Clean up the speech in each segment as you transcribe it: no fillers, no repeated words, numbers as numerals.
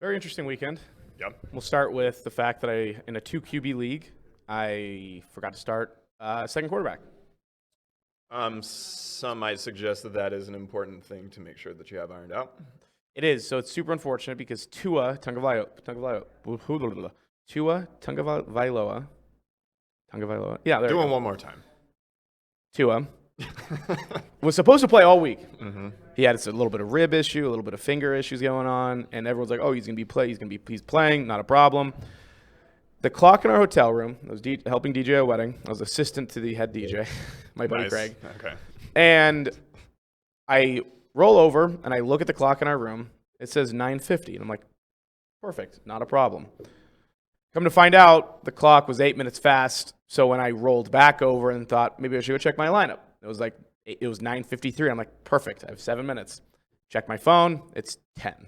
Very interesting weekend. Yep. We'll start with the fact that in a 2 QB league, I forgot to start second quarterback. Some might suggest that is an important thing to make sure that you have ironed out. It is, so it's super unfortunate because Tua Tagovailoa. Yeah, there Do we it go. one more time. Tua was supposed to play all week. Mm-hmm. He had a little bit of rib issue, a little bit of finger issues going on, and everyone's like, "Oh, he's playing, not a problem." The clock in our hotel room. I was helping DJ a wedding. I was assistant to the head DJ, my buddy Nice. Craig. Okay. And I roll over and I look at the clock in our room. It says 9:50, and I'm like, "Perfect, not a problem." Come to find out, the clock was 8 minutes fast. So when I rolled back over and thought maybe I should go check my lineup, it was 9:53. I'm like, perfect. I have 7 minutes. Check my phone. It's 10.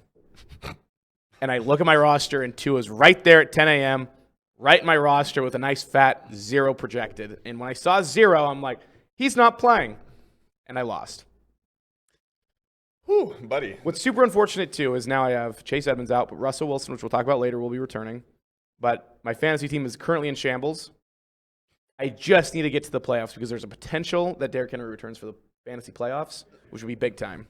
And I look at my roster, and Tua's right there at 10 a.m., right in my roster with a nice fat 0 projected. And when I saw 0, I'm like, he's not playing. And I lost. Whew, buddy. What's super unfortunate, too, is now I have Chase Edmonds out, but Russell Wilson, which we'll talk about later, will be returning. But my fantasy team is currently in shambles. I just need to get to the playoffs because there's a potential that Derrick Henry returns for the fantasy playoffs, which would be big time.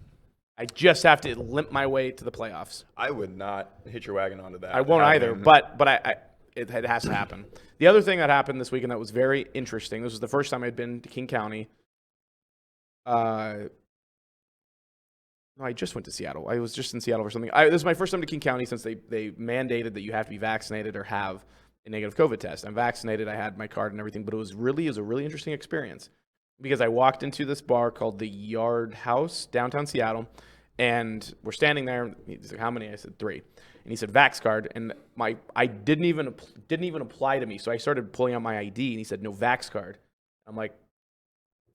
I just have to limp my way to the playoffs. I would not hitch your wagon onto that. I won't either, but it has to happen. The other thing that happened this weekend that was very interesting, this was the first time I'd been to King County. No, I just went to Seattle. I was just in Seattle for something. This is my first time to King County since they mandated that you have to be vaccinated or have a negative COVID test. I'm vaccinated. I had my card and everything, but it was a really interesting experience because I walked into this bar called the Yard House, downtown Seattle, and we're standing there. He's like, "How many?" I said 3, and he said, "Vax card," and I didn't even apply to me, so I started pulling out my ID, and he said, "No Vax card." I'm like,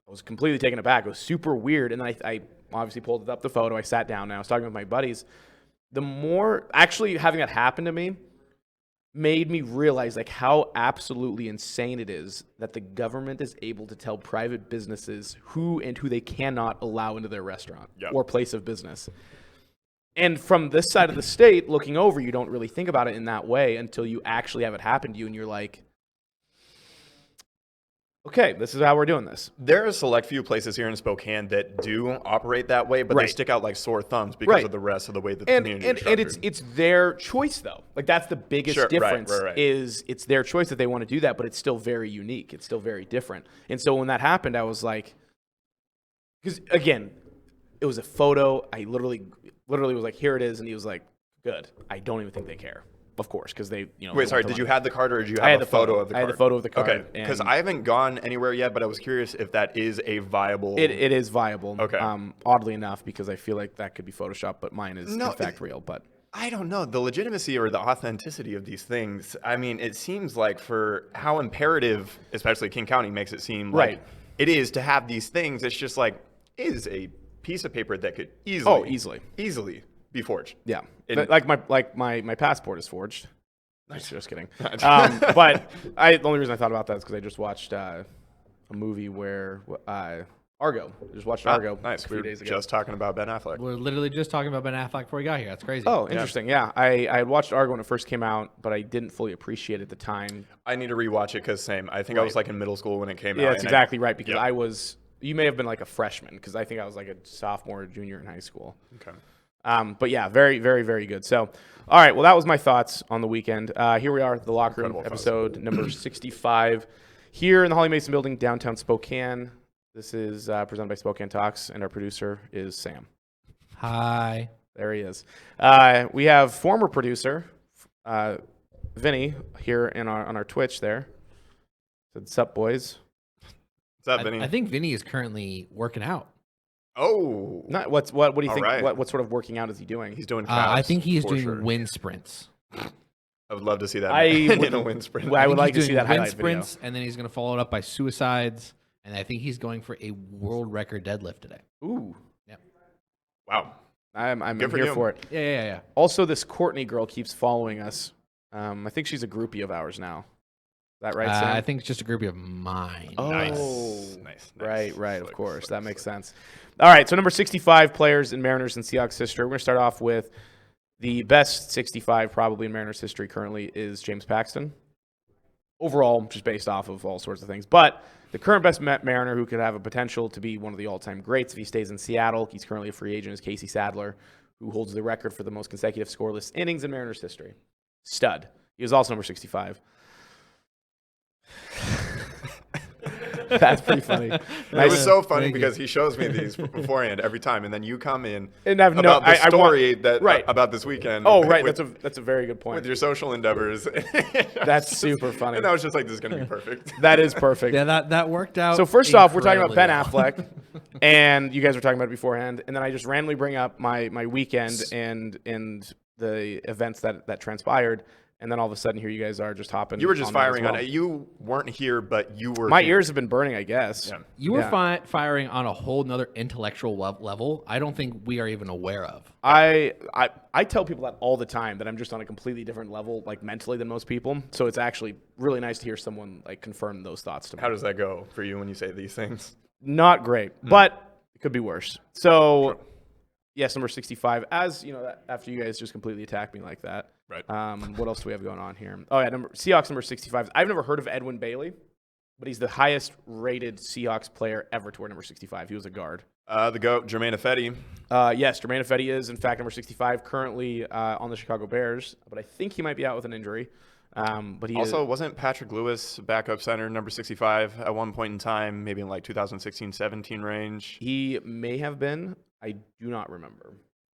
I was completely taken aback. It was super weird, and then I obviously pulled up the photo. I sat down, and I was talking with my buddies. The more actually having that happen to me made me realize how absolutely insane it is that the government is able to tell private businesses who they cannot allow into their restaurant or place of business. And from this side of the state, looking over, you don't really think about it in that way until you actually have it happen to you, and you're like, okay, this is how we're doing this. There are a select few places here in Spokane that do operate that way, but they stick out like sore thumbs because of the rest of the way that the community is structured. And it's their choice, though. That's the biggest difference is it's their choice that they want to do that, but it's still very unique. It's still very different. And so when that happened, I was like, because, again, it was a photo. I literally was like, here it is. And he was like, good. I don't even think they care. Of course, because they, Wait, sorry, did you have the card or did you have a photo of the card? I had the photo of the card. Okay, because I haven't gone anywhere yet, but I was curious if that is a viable... It is viable. Okay. Oddly enough, because I feel like that could be Photoshopped, but mine is in fact real. But I don't know. The legitimacy or the authenticity of these things, I mean, it seems like for how imperative, especially King County makes it seem like it is to have these things, it's just like, is a piece of paper that could easily be forged. Yeah, like my passport is forged. Nice. Just kidding. But the only reason I thought about that is because I just watched a movie where Argo. I just watched Argo. Nice. A few days ago. Just talking about Ben Affleck. We're literally just talking about Ben Affleck before we got here. That's crazy. Oh, interesting. Yeah, I had watched Argo when it first came out, but I didn't fully appreciate it at the time. I need to rewatch it because same. I think I was like in middle school when it came out. Yeah, that's exactly right. Because I was. You may have been like a freshman because I think I was like a sophomore or junior in high school. Okay. But yeah, very, very, very good. So, all right. Well, that was my thoughts on the weekend. Here we are, the Locker Room episode number 65 here in the Holly Mason Building, downtown Spokane. This is presented by Spokane Talks, and our producer is Sam. Hi. There he is. We have former producer Vinny here on our Twitch there. Said, "Sup, boys?" What's up, Vinny? I think Vinny is currently working out. Oh, what do you think? Right. What sort of working out is he doing? He's doing calves, I think he is doing wind sprints. I would love to see that in a wind sprint. I would like to see that wind highlight sprints, video. And then he's going to follow it up by suicides, and I think he's going for a world record deadlift today. Ooh. Yeah. Wow. I'm here for it. Yeah. Also, this Courtney girl keeps following us. I think she's a groupie of ours now. Is that right, Sam? I think it's just a groupie of mine. Oh, nice. Right. Of course. That makes sense. All right, so number 65 players in Mariners and Seahawks history. We're going to start off with The best 65 probably in Mariners history currently is James Paxton. Overall, just based off of all sorts of things. But the current best Mariner who could have a potential to be one of the all-time greats if he stays in Seattle, he's currently a free agent, is Casey Sadler, who holds the record for the most consecutive scoreless innings in Mariners history. Stud. He was also number 65. That's pretty funny. It was so funny because he shows me these beforehand every time, and then you come in and have about the story about this weekend. Oh, right. That's a very good point. With your social endeavors. That's super funny. And I was just like, this is going to be perfect. That is perfect. Yeah, that worked out. So first off, we're talking about Ben well. Affleck, and you guys were talking about it beforehand, and then I just randomly bring up my weekend and the events that transpired. And then all of a sudden, here you guys are just hopping. You were just on that as firing well. on it. You weren't here, but you were. My here. ears have been burning, I guess. Yeah. You were firing on a whole nother intellectual level I don't think we are even aware of. I tell people that all the time, that I'm just on a completely different level, like mentally, than most people. So it's actually really nice to hear someone like confirm those thoughts to me. How does that go for you when you say these things? Not great, but it could be worse. So, yes, number 65. As you know, after you guys just completely attacked me like that. Right. What else do we have going on here? Oh yeah, Seahawks number 65. I've never heard of Edwin Bailey, but he's the highest rated Seahawks player ever to wear number 65. He was a guard. The GOAT, Jermaine Ifedi. Yes, Jermaine Ifedi is in fact number 65, currently on the Chicago Bears, but I think he might be out with an injury. But he also wasn't Patrick Lewis backup center number 65 at one point in time, maybe in like 2016-17 range? He may have been. I do not remember.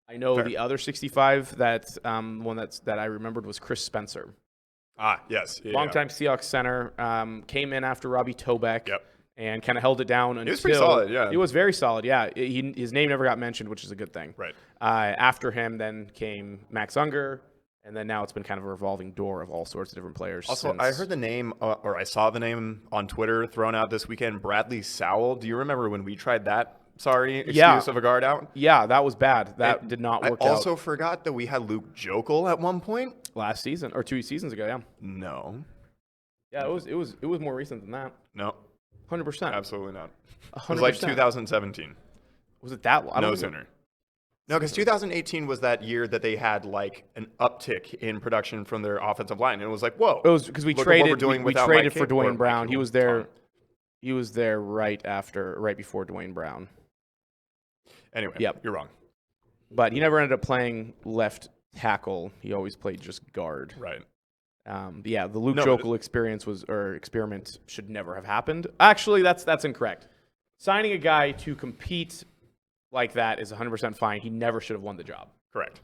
I know the other 65 that I remembered was Chris Spencer. Ah, yes. Longtime Seahawks center, came in after Robbie Tobeck. Yep. And kind of held it down until... He was pretty solid, yeah. He was very solid, yeah. His name never got mentioned, which is a good thing. Right. After him then came Max Unger, and then now it's been kind of a revolving door of all sorts of different players. Also, I heard the name, or I saw the name on Twitter thrown out this weekend, Bradley Sowell. Do you remember when we tried that? Excuse of a guard out? Yeah, that was bad. That did not work out. I also forgot that we had Luke Jokel at one point. Last season, or 2 seasons ago, yeah. No. Yeah, it was more recent than that. No. 100%. Absolutely not. 100%. It was like 2017. Was it that long? No sooner. No, because 2018 was that year that they had like an uptick in production from their offensive line, and it was like, whoa! It was because we traded for Dwayne Brown. He was there. Tom. He was there right before Dwayne Brown. Anyway, you're wrong. But he never ended up playing left tackle. He always played just guard. Right. The Luke Jokel experiment should never have happened. Actually, that's incorrect. Signing a guy to compete like that is 100% fine. He never should have won the job. Correct.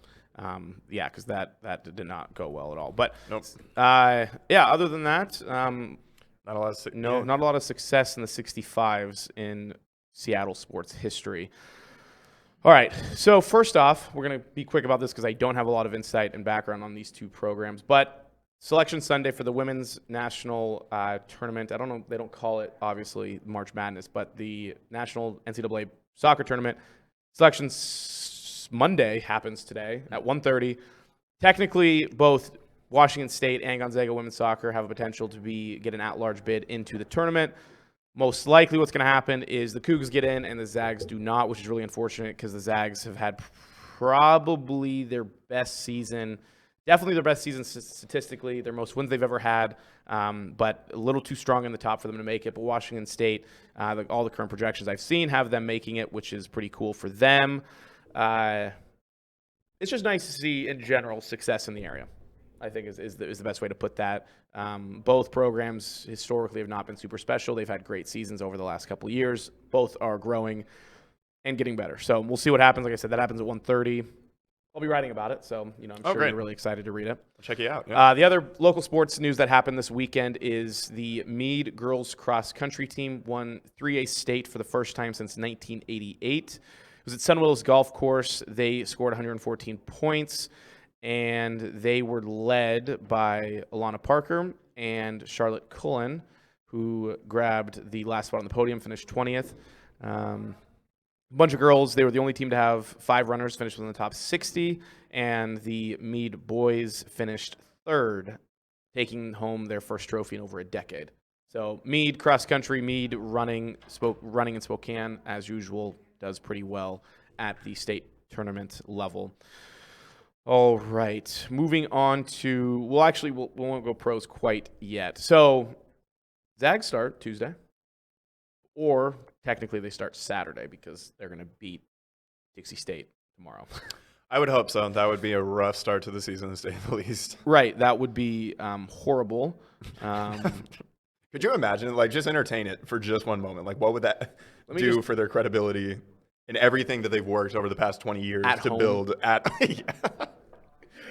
Because that did not go well at all. But nope. Other than that, not a lot of success in the 65s in Seattle sports history. All right, so first off, we're going to be quick about this because I don't have a lot of insight and background on these two programs. But Selection Sunday for the Women's National Tournament, I don't know, they don't call it, obviously, March Madness, but the National NCAA Soccer Tournament, Selection Monday happens today at 1:30. Technically, both Washington State and Gonzaga Women's Soccer have a potential to get an at-large bid into the tournament. Most likely what's going to happen is the Cougs get in and the Zags do not, which is really unfortunate because the Zags have had probably their best season, definitely their best season statistically, their most wins they've ever had, but a little too strong in the top for them to make it. But Washington State, all the current projections I've seen have them making it, which is pretty cool for them. It's just nice to see, in general, success in the area, I think is the best way to put that. Both programs historically have not been super special. They've had great seasons over the last couple of years. Both are growing and getting better. So we'll see what happens. Like I said, that happens at 1:30. I'll be writing about it, so I'm sure you're really excited to read it. I'll check you out. Yeah. The other local sports news that happened this weekend is the Mead girls cross country team won 3A state for the first time since 1988. It was at Sun Willows Golf Course. They scored 114 points. And they were led by Alana Parker and Charlotte Cullen, who grabbed the last spot on the podium, finished 20th. A bunch of girls. They were the only team to have 5 runners finish within the top 60, and the Mead boys finished 3rd, taking home their first trophy in over a decade. So Mead cross country, Mead running in Spokane, as usual, does pretty well at the state tournament level. All right. Moving on to, well, actually, we won't go pros quite yet. So, Zags start Tuesday, or technically they start Saturday because they're going to beat Dixie State tomorrow. I would hope so. That would be a rough start to the season, to say the least. Right. That would be horrible. Could you imagine, like, just entertain it for just one moment? Like, what would that do for their credibility and everything that they've worked over the past 20 years to build at? Yeah.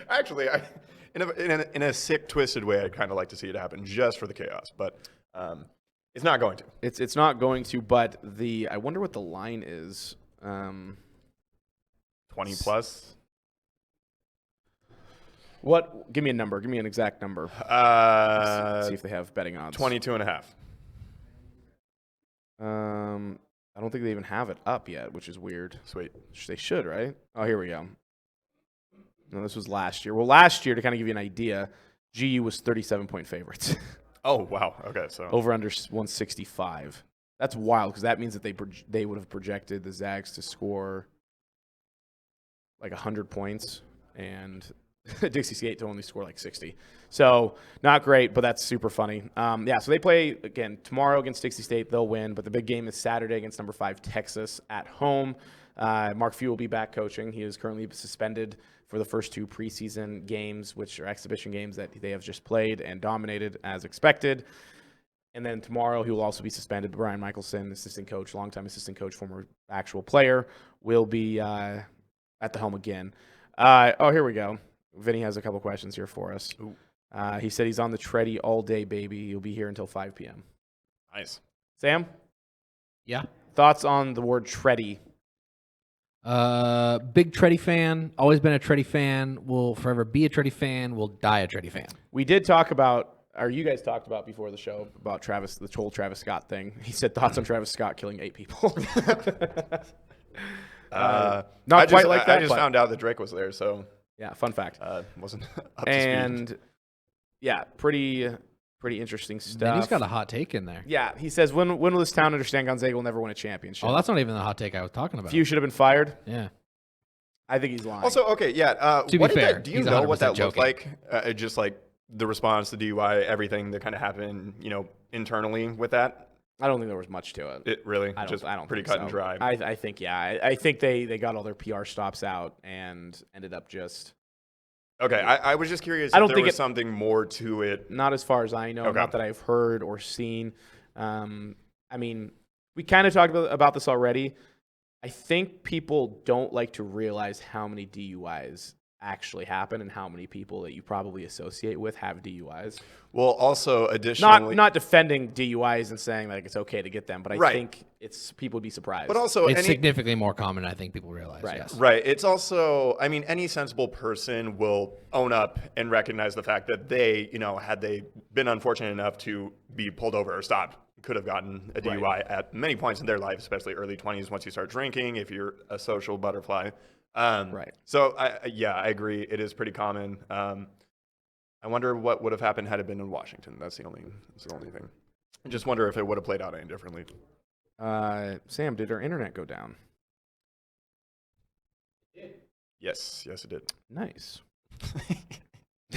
Actually, in a sick, twisted way, I'd kind of like to see it happen just for the chaos, but it's not going to. It's not going to, but I wonder what the line is. 20 plus? What? Give me a number. Give me an exact number. See if they have betting odds. 22.5. I don't think they even have it up yet, which is weird. Sweet. They should, right? Oh, here we go. No, this was last year. Well, last year, to kind of give you an idea, GU was 37-point favorites. Oh, wow. Okay, so over under 165. That's wild because that means that they would have projected the Zags to score like 100 points and Dixie State to only score like 60. So not great, but that's super funny. Yeah, so they play, again, tomorrow against Dixie State. They'll win, but the big game is Saturday against number 5 Texas at home. Mark Few will be back coaching. He is currently suspended for the first 2 preseason games, which are exhibition games that they have just played and dominated as expected. And then tomorrow he will also be suspended. Brian Michelson, assistant coach, longtime assistant coach, former actual player, will be at the helm again. Here we go. Vinny has a couple questions here for us. He said he's on the Treddy all day, baby. He'll be here until 5 p.m. Nice. Sam? Yeah. Thoughts on the word Treddy? Big Treddy fan. Always been a Treddy fan. Will forever be a Treddy fan. Will die a Treddy fan. We did talk about, or you guys talked about before the show, about the whole Travis Scott thing. He said thoughts on Travis Scott killing 8 people. Not quite like that. I just found out that Drake was there, so yeah, fun fact. Wasn't up to and speed. Yeah, pretty interesting stuff. And he's got a hot take in there. Yeah, he says, when will this town understand Gonzaga will never win a championship? Oh, that's not even the hot take I was talking about. Few should have been fired. Yeah. I think he's lying. Also, okay, yeah. To be fair, do you he's know what that 100% looked joking. like? Just like the response to DUI, everything that kind of happened, internally with that? I don't think there was much to it. It really? I don't pretty think cut so. and dry. I think, yeah. I think they got all their PR stops out and ended up just... Okay, I was just curious I don't if there think was something more to it. Not as far as I know, Okay. not that I've heard or seen. I mean, we kind of talked about this already. I think people don't like to realize how many DUIs actually happen and how many people that you probably associate with have DUIs. Well, also additionally, Not defending DUIs and saying like it's okay to get them, but I Right. think people would be surprised. but also It's significantly more common than I think people realize. Right. Yes. Right. It's also, I mean, any sensible person will own up and recognize the fact that they, had they been unfortunate enough to be pulled over or stopped, could have gotten a DUI at many points in their life, especially early 20s once you start drinking, if you're a social butterfly. Right. So, I agree. It is pretty common. I wonder what would have happened had it been in Washington. That's the only thing. I just wonder if it would have played out any differently. Sam, did our internet go down? Yes, it did. Nice.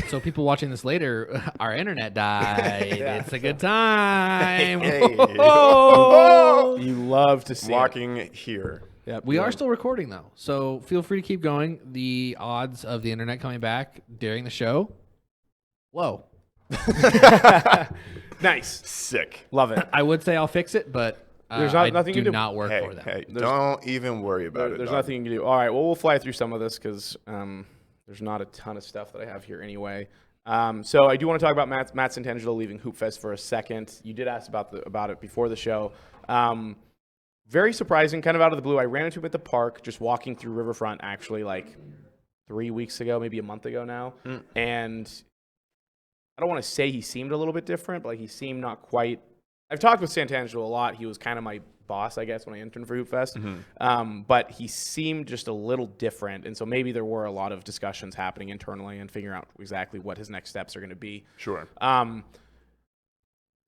So people watching this later, our internet died. Yeah. It's a good time. Hey. You love to see it. Walking here. Yep. We are still recording though, so feel free to keep going. The odds of the internet coming back during the show, whoa. Nice. Sick. Love it. I would say I'll fix it, but There's I nothing you do do. not work Hey, for them. don't even worry about it. There's dog. nothing you can do. All right, well, we'll fly through some of this because there's not a ton of stuff that I have here anyway. So I do want to talk about Matt Santangelo leaving Hoopfest for a second. You did ask about it before the show. Very surprising, kind of out of the blue. I ran into him at the park, just walking through Riverfront, actually, like 3 weeks ago, maybe a month ago now. And I don't want to say he seemed a little bit different, but like he seemed not quite. I've talked with Santangelo a lot. He was kind of my boss, I guess, when I interned for Hoopfest. But he seemed just a little different. And so maybe there were a lot of discussions happening internally and figuring out exactly what his next steps are going to be. Sure.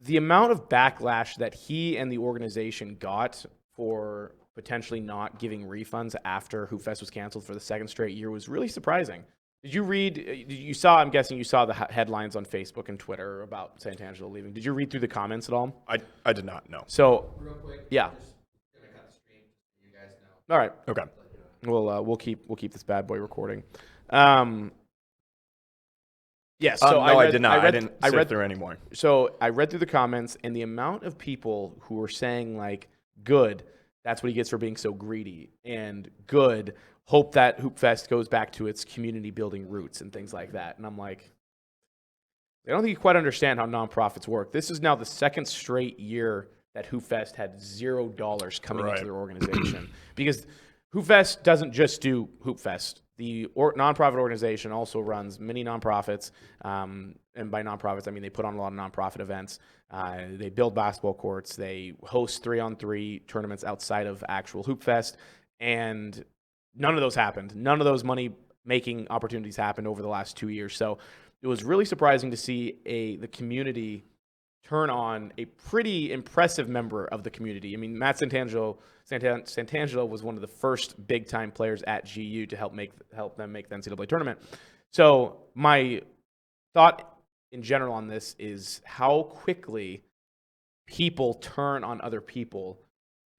The amount of backlash that he and the organization got for potentially not giving refunds after Hoopfest was canceled for the second straight year was really surprising. Did you read? You saw? I'm guessing you saw the headlines on Facebook and Twitter about Santangelo leaving. Did you read through the comments at all? I did not know. So, Real quick. yeah. Just gonna cut the stream so you guys know. All right. Okay. We'll keep this bad boy recording. Yeah. So no, I did not. I didn't sift through anymore. So I read through the comments, and the amount of people who were saying like, "Good, that's what he gets for being so greedy," and "Good, hope that Hoopfest goes back to its community building roots," and things like that. And I'm like, I don't think you quite understand how nonprofits work. This is now the second straight year that Hoopfest had $0 coming into their organization because Hoopfest doesn't just do Hoopfest. The nonprofit organization also runs many nonprofits, and by nonprofits, I mean they put on a lot of nonprofit events. They build basketball courts. They host 3-on-3 tournaments outside of actual Hoopfest, and none of those happened. None of those money-making opportunities happened over the last 2 years. So it was really surprising to see the community turn on a pretty impressive member of the community. I mean, Matt Santangelo was one of the first big-time players at GU to help them make the NCAA tournament. So my thought in general on this is how quickly people turn on other people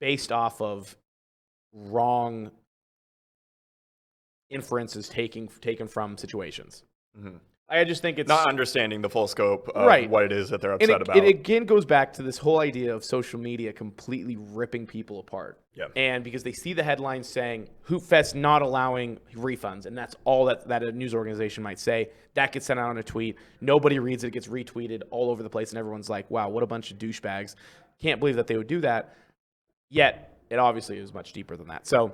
based off of wrong inferences taken from situations. Mm-hmm. I just think it's not understanding the full scope of what it is that they're upset about. It again goes back to this whole idea of social media completely ripping people apart. Yeah. And because they see the headlines saying Hoopfest not allowing refunds, and that's all that a news organization might say, that gets sent out on a tweet. Nobody reads it. It gets retweeted all over the place, and everyone's like, wow, what a bunch of douchebags. Can't believe that they would do that. Yet, it obviously is much deeper than that. So,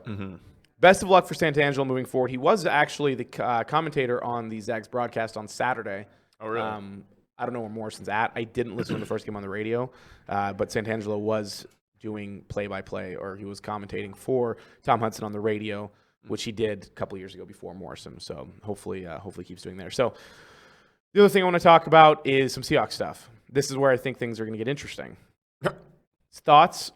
best of luck for Santangelo moving forward. He was actually the commentator on the Zags broadcast on Saturday. Oh, really? I don't know where Morrison's at. I didn't listen to the first game on the radio, but Santangelo was doing play-by-play, or he was commentating for Tom Hudson on the radio, which he did a couple years ago before Morrison. So hopefully keeps doing there. So the other thing I want to talk about is some Seahawks stuff. This is where I think things are going to get interesting. Thoughts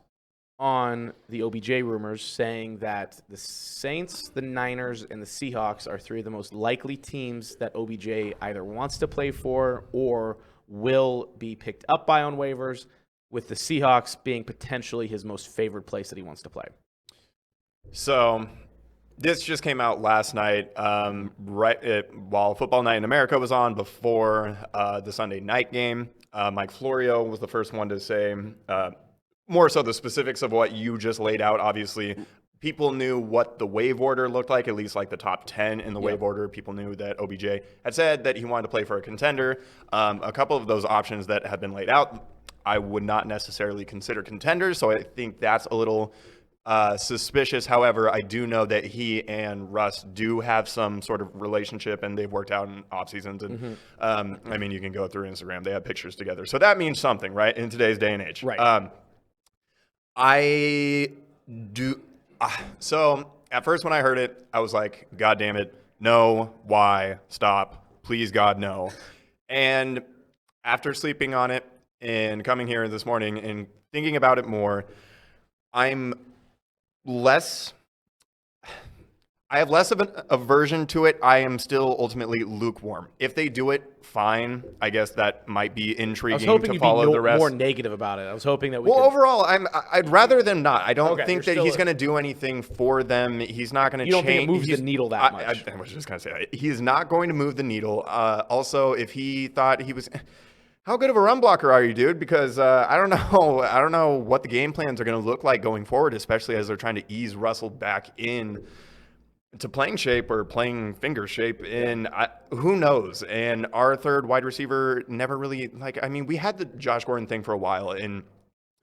on the OBJ rumors saying that the Saints, the Niners, and the Seahawks are three of the most likely teams that OBJ either wants to play for or will be picked up by on waivers, with the Seahawks being potentially his most favored place that he wants to play. So this just came out last night, while Football Night in America was on before the Sunday night game. Mike Florio was the first one to say more so the specifics of what you just laid out. Obviously, people knew what the waive order looked like, at least like the top 10 in the waive order. People knew that OBJ had said that he wanted to play for a contender. A couple of those options that have been laid out, I would not necessarily consider contenders, so I think that's a little suspicious. However, I do know that he and Russ do have some sort of relationship, and they've worked out in off seasons. And I mean, you can go through Instagram; they have pictures together, so that means something, right? In today's day and age, right? I do. So at first, when I heard it, I was like, "God damn it, no! Why? Stop! Please, God, no!" And after sleeping on it and coming here this morning and thinking about it more, I have less of an aversion to it. I am still ultimately lukewarm. If they do it, fine. I guess that might be intriguing to follow the rest. More negative about it. I was hoping that overall, I'd rather than not. I don't think that he's going to do anything for them. He's not going to change. You don't think it moves the needle that much? I was just going to say that. He is not going to move the needle. Also, if he thought he was... How good of a run blocker are you, dude? Because I don't know what the game plans are going to look like going forward, especially as they're trying to ease Russell back in to playing shape or playing finger shape. And who knows? And our third wide receiver never really, we had the Josh Gordon thing for a while. In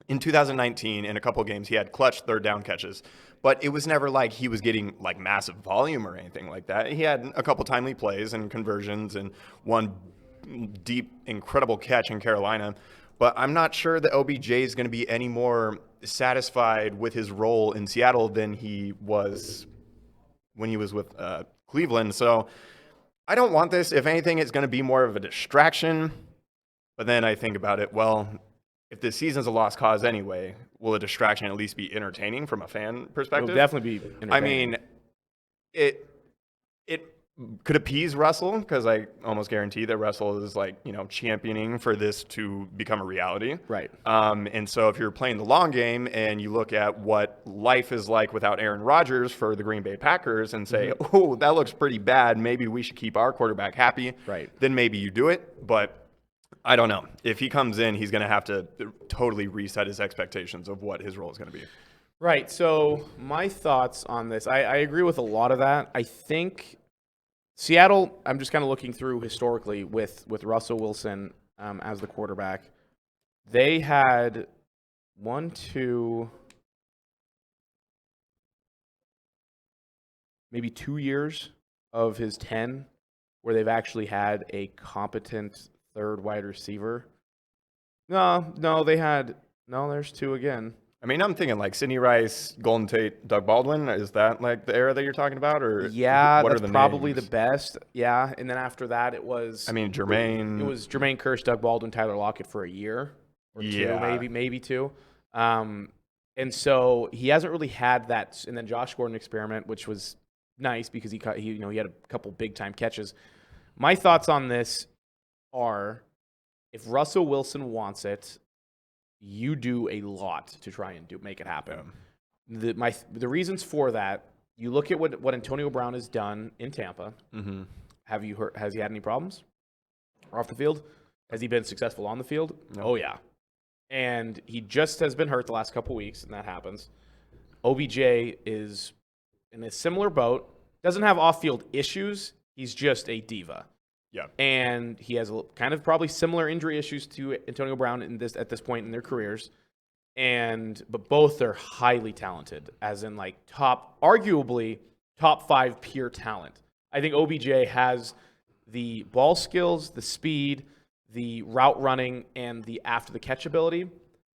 2019, in a couple of games, he had clutch third down catches. But it was never like he was getting massive volume or anything like that. He had a couple timely plays and conversions and one deep, incredible catch in Carolina. But I'm not sure that OBJ is going to be any more satisfied with his role in Seattle than he was when he was with Cleveland. So I don't want this. If anything, it's going to be more of a distraction. But then I think about it, well, if this season's a lost cause anyway, will a distraction at least be entertaining from a fan perspective? It'll definitely be entertaining. I mean, it could appease Russell, because I almost guarantee that Russell is championing for this to become a reality. Right. And so if you're playing the long game and you look at what life is like without Aaron Rodgers for the Green Bay Packers and say, oh, that looks pretty bad, maybe we should keep our quarterback happy, right, then maybe you do it. But I don't know. If he comes in, he's going to have to totally reset his expectations of what his role is going to be. Right. So my thoughts on this, I agree with a lot of that. I think Seattle, I'm just kind of looking through historically with Russell Wilson as the quarterback. They had maybe 2 years of his 10 where they've actually had a competent third wide receiver. There's 2 again. I mean, I'm thinking like Sidney Rice, Golden Tate, Doug Baldwin. Is that like the era that you're talking about? Or yeah, what that's are the probably names? the best. Yeah, and then after that, it was. Jermaine. It was Jermaine Kearse, Doug Baldwin, Tyler Lockett for a year or 2, maybe 2. And so he hasn't really had that. And then Josh Gordon experiment, which was nice because he had a couple big time catches. My thoughts on this are, if Russell Wilson wants it, you do a lot to try and make it happen. Yeah. The reasons for that, you look at what Antonio Brown has done in Tampa. Mm-hmm. Has he had any problems off the field? Has he been successful on the field? No. Oh yeah. And he just has been hurt the last couple weeks, and that happens. OBJ is in a similar boat. Doesn't have off-field issues. He's just a diva. Yeah. And he has kind of probably similar injury issues to Antonio Brown at this point in their careers. But both are highly talented, as in arguably top 5 pure talent. I think OBJ has the ball skills, the speed, the route running, and the after the catch ability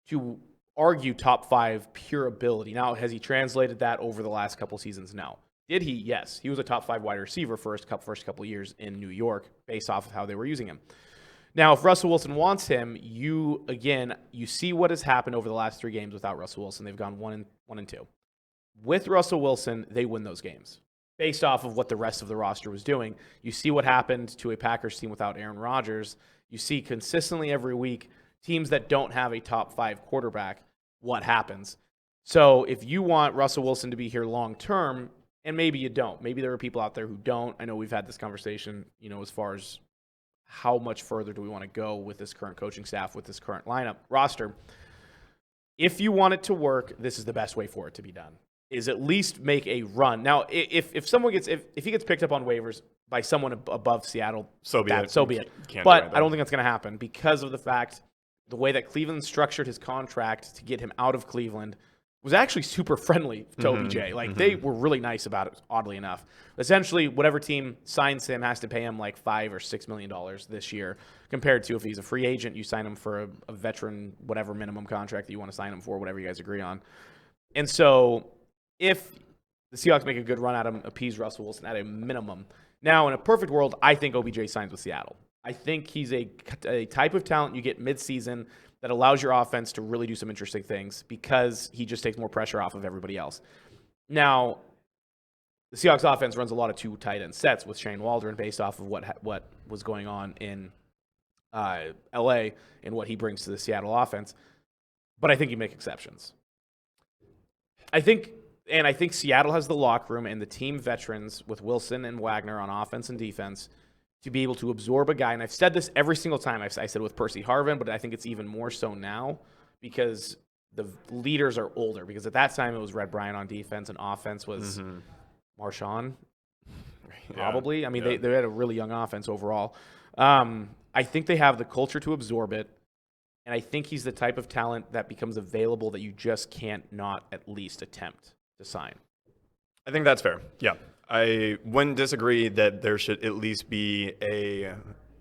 to argue top 5 pure ability. Now, has he translated that over the last couple seasons? No. Did he? Yes. He was a top 5 wide receiver first couple of years in New York based off of how they were using him. Now, if Russell Wilson wants him, you see what has happened over the last 3 games without Russell Wilson. They've gone 1-2. With Russell Wilson, they win those games based off of what the rest of the roster was doing. You see what happened to a Packers team without Aaron Rodgers. You see consistently every week teams that don't have a top 5 quarterback, what happens. So if you want Russell Wilson to be here long term, and maybe you don't. Maybe there are people out there who don't. I know we've had this conversation, as far as how much further do we want to go with this current coaching staff, with this current lineup roster. If you want it to work, this is the best way for it to be done, is at least make a run. Now, if he gets picked up on waivers by someone above Seattle, so be it. But I don't think that's going to happen because of the way that Cleveland structured his contract to get him out of Cleveland was actually super friendly to OBJ. They were really nice about it, oddly enough. Essentially, whatever team signs him has to pay him like $5 or $6 million this year, compared to if he's a free agent, you sign him for a veteran, whatever minimum contract that you want to sign him for, whatever you guys agree on. And so if the Seahawks make a good run at him, appease Russell Wilson at a minimum. Now, in a perfect world, I think OBJ signs with Seattle. I think he's a type of talent you get midseason that allows your offense to really do some interesting things because he just takes more pressure off of everybody else. Now, the Seahawks offense runs a lot of 2 tight end sets with Shane Waldron based off of what was going on in LA and what he brings to the Seattle offense. But I think you make exceptions. I think Seattle has the locker room and the team veterans with Wilson and Wagner on offense and defense to be able to absorb a guy. And I've said this every single time. I said with Percy Harvin, but I think it's even more so now because the leaders are older. Because at that time, it was Red Bryant on defense and offense was Marshawn, probably. Yeah. I mean, they had a really young offense overall. I think they have the culture to absorb it. And I think he's the type of talent that becomes available that you just can't not at least attempt to sign. I think that's fair. Yeah. I wouldn't disagree that there should at least be a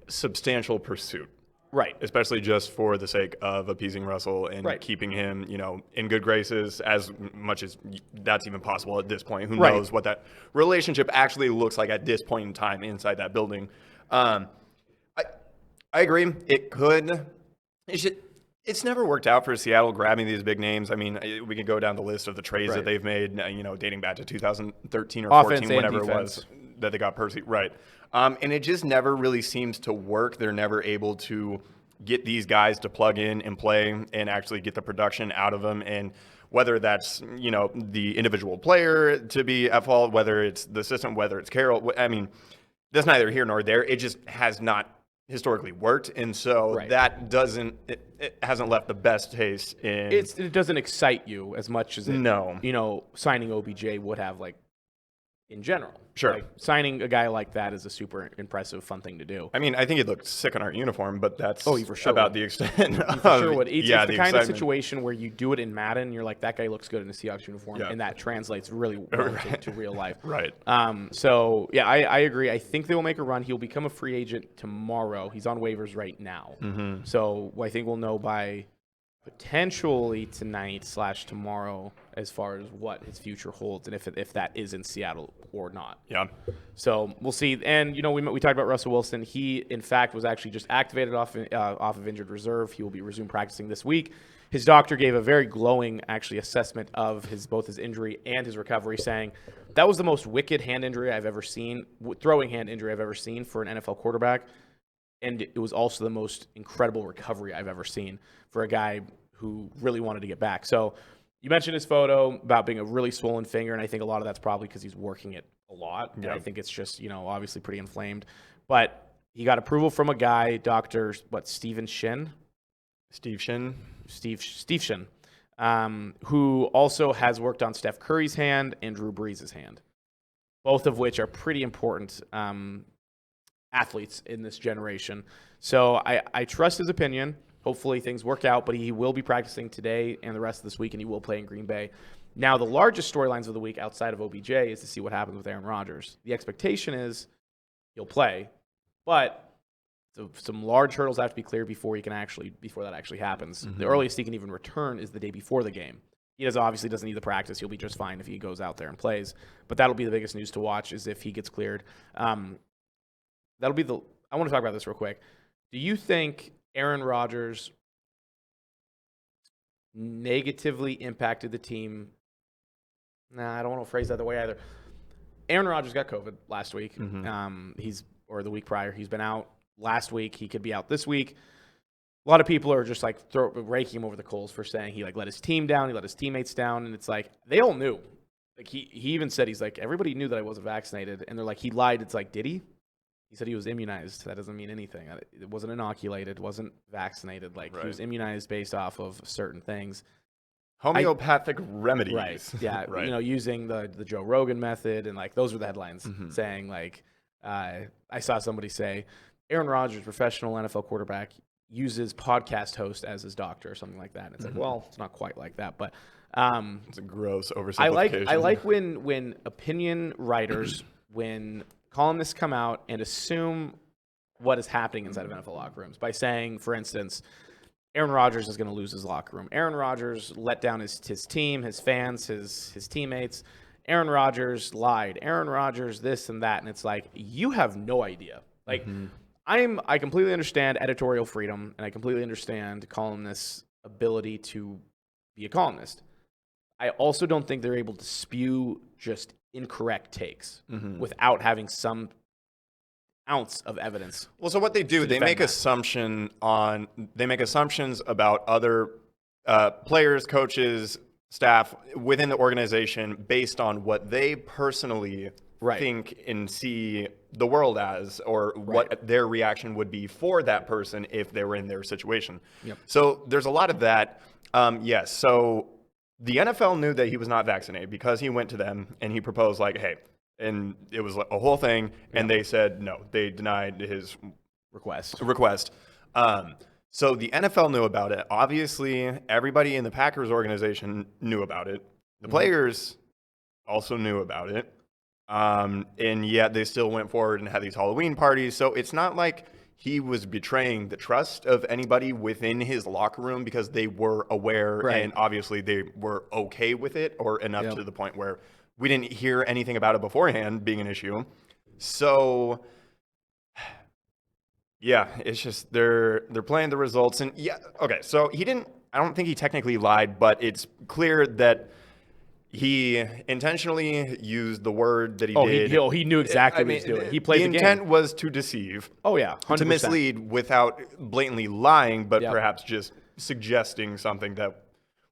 substantial pursuit. Right. Especially just for the sake of appeasing Russell and keeping him, in good graces as much as that's even possible at this point. Who knows what that relationship actually looks like at this point in time inside that building. I agree. It could. It's never worked out for Seattle grabbing these big names. I mean, we could go down the list of the trades that they've made, dating back to 2013 or 14, whatever it was. that they got Percy, right? And it just never really seems to work. They're never able to get these guys to plug in and play and actually get the production out of them. And whether that's, the individual player to be at fault, whether it's the system, whether it's Carroll, I mean, that's neither here nor there. It just has not historically worked. And so that doesn't, it hasn't left the best taste in. It doesn't excite you as much as signing OBJ would have, like, in general. Sure. Like, signing a guy like that is a super impressive, fun thing to do. I mean, I think it looked sick on our uniform, but that's for sure about the extent of for sure would. It's the kind excitement. of situation where you do it in Madden, you're like, that guy looks good in a Seahawks uniform, and that translates really well to real life. Right. So, yeah, I agree. I think they will make a run. He'll become a free agent tomorrow. He's on waivers right now. Mm-hmm. So I think we'll know by potentially tonight/tomorrow as far as what his future holds and if that is in Seattle or not. Yeah. So we'll see. And, we talked about Russell Wilson. He, in fact, was actually just activated off of injured reserve. He will be resumed practicing this week. His doctor gave a very glowing, actually, assessment of both his injury and his recovery, saying that was the most wicked hand injury I've ever seen, throwing hand injury I've ever seen for an NFL quarterback. And it was also the most incredible recovery I've ever seen for a guy who really wanted to get back. So you mentioned his photo about being a really swollen finger, and I think a lot of that's probably because he's working it a lot. Yeah. And I think it's just, obviously pretty inflamed. But he got approval from a guy, Dr. Steve Shin, who also has worked on Steph Curry's hand and Drew Brees' hand, both of which are pretty important athletes in this generation. So I trust his opinion. Hopefully things work out, but he will be practicing today and the rest of this week, and he will play in Green Bay. Now, the largest storylines of the week outside of OBJ is to see what happens with Aaron Rodgers. The expectation is he'll play, but some large hurdles have to be cleared before that actually happens. Mm-hmm. The earliest he can even return is the day before the game. He obviously doesn't need the practice. He'll be just fine if he goes out there and plays. But that'll be the biggest news to watch is if he gets cleared. I want to talk about this real quick. Do you think Aaron Rodgers negatively impacted the team? Nah, I don't want to phrase that the way either. Aaron Rodgers got COVID last week. Mm-hmm. Or the week prior. He's been out last week. He could be out this week. A lot of people are just raking him over the coals for saying he let his team down. He let his teammates down. And it's like, they all knew. He even said, he's like, everybody knew that I wasn't vaccinated. And they're like, he lied. It's like, did he? He said he was immunized. That doesn't mean anything. It wasn't inoculated. Wasn't vaccinated. He was immunized based off of certain things. Homeopathic remedies. Right. Yeah. Right. Using the Joe Rogan method. And those were the headlines saying I saw somebody say Aaron Rodgers, professional NFL quarterback, uses podcast host as his doctor or something like that. And it's well, it's not quite like that, but it's a gross oversimplification. I like when opinion writers, when columnists come out and assume what is happening inside of NFL locker rooms by saying, for instance, Aaron Rodgers is going to lose his locker room. Aaron Rodgers let down his team, his fans, his teammates. Aaron Rodgers lied. Aaron Rodgers this and that. And it's like, you have no idea. I completely understand editorial freedom, and I completely understand columnists' ability to be a columnist. I also don't think they're able to spew just incorrect takes without having some ounce of evidence. Well, so what they do, they make assumptions about other players, coaches, staff within the organization based on what they personally think and see the world as, or what their reaction would be for that person if they were in their situation. Yep. So there's a lot of that. Yes. So the NFL knew that he was not vaccinated because he went to them and he proposed hey, and it was a whole thing. And they said, no, they denied his request. So the NFL knew about it. Obviously, everybody in the Packers organization knew about it. The players also knew about it. And yet they still went forward and had these Halloween parties. So it's not like he was betraying the trust of anybody within his locker room because they were aware and obviously they were okay with it, or enough to the point where we didn't hear anything about it beforehand being an issue. So yeah, it's just they're playing the results. And so I don't think he technically lied, but it's clear that He intentionally used the word that he Oh, did. he knew exactly what he was doing. He played the game. intent was to deceive. Oh, yeah, 100%. To mislead without blatantly lying, but Yep. perhaps just suggesting something that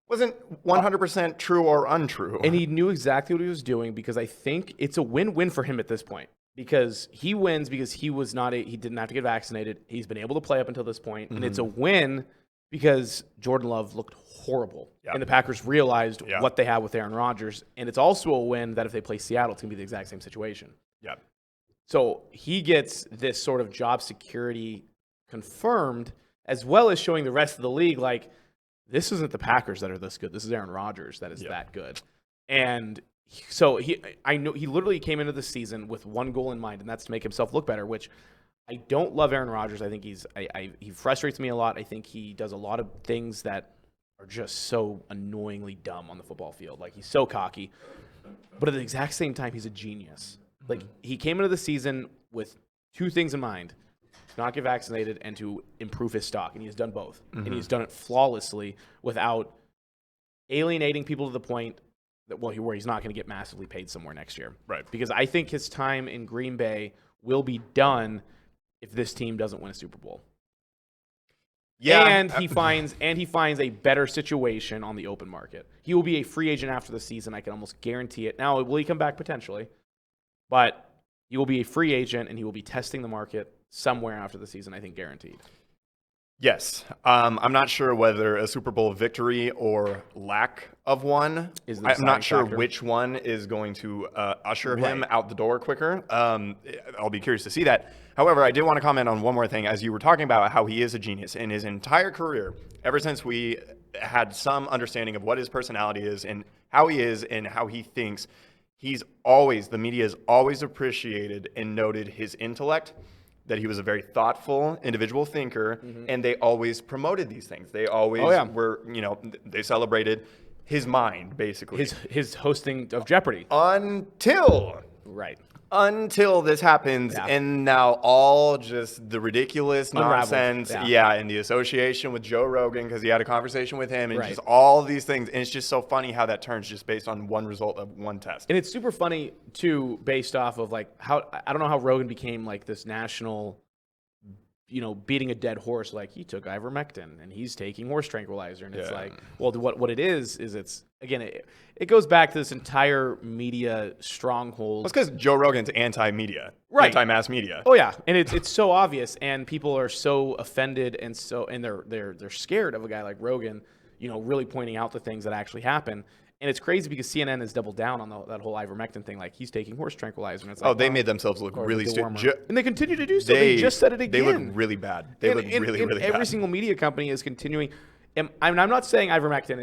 wasn't 100% true or untrue. And he knew exactly what he was doing because I think it's a win-win for him at this point. Because he wins because he didn't have to get vaccinated. He's been able to play up until this point. And it's a win because Jordan Love looked horrible. Yep. And the Packers realized Yep. what they have with Aaron Rodgers. And it's also a win that if they play Seattle, it's going to be the exact same situation. Yeah. So he gets this sort of job security confirmed, as well as showing the rest of the league, like, this isn't the Packers that are this good. This is Aaron Rodgers that is that good. And so I know he literally came into the season with one goal in mind, and that's to make himself look better, which I don't love Aaron Rodgers. I think he frustrates me a lot. I think he does a lot of things that are just so annoyingly dumb on the football field. Like, he's so cocky. But at the exact same time, he's a genius. Like, he came into the season with two things in mind: to not get vaccinated and to improve his stock. And he has done both. And he's done it flawlessly without alienating people to the point that, where he's not going to get massively paid somewhere next year. Right. Because I think his time in Green Bay will be done if this team doesn't win a Super Bowl. Yeah. And he finds a better situation on the open market. He will be a free agent after the season. I can almost guarantee it. Now, will he come back potentially? But he will be a free agent, and he will be testing the market somewhere after the season, I think, guaranteed. Yes. I'm not sure whether a Super Bowl victory or lack of one. Is the I'm not deciding sure factor. which one is going to usher him out the door quicker. I'll be curious to see that. However, I did want to comment on one more thing. As you were talking about how he is a genius in his entire career, ever since we had some understanding of what his personality is and how he is and how he thinks, the media has always appreciated and noted his intellect, that he was a very thoughtful individual thinker, and they always promoted these things. They always were, they celebrated his mind, basically. His hosting of Jeopardy. Until this happens, and now all just the ridiculous Unraveled. nonsense, and the association with Joe Rogan because he had a conversation with him, and Right. just all these things, and it's just so funny how that turns just based on one result of one test. And it's super funny, too, based off of, like, how I don't know how Rogan became, like, this national, beating a dead horse. Like, he took ivermectin, and he's taking horse tranquilizer. And it's like, well, what it is it's, again, it goes back to this entire media stronghold. It's because Joe Rogan's anti-media, Right. anti-mass media. Oh, yeah. And it's so obvious, and people are so offended, and they're scared of a guy like Rogan, really pointing out the things that actually happen. And it's crazy because CNN has doubled down on that whole ivermectin thing. Like, he's taking horse tranquilizer. And it's like, They made themselves look really stupid. And they continue to do so. They just said it again. They look really bad. They look really bad. Every single media company is continuing. And I'm not saying ivermectin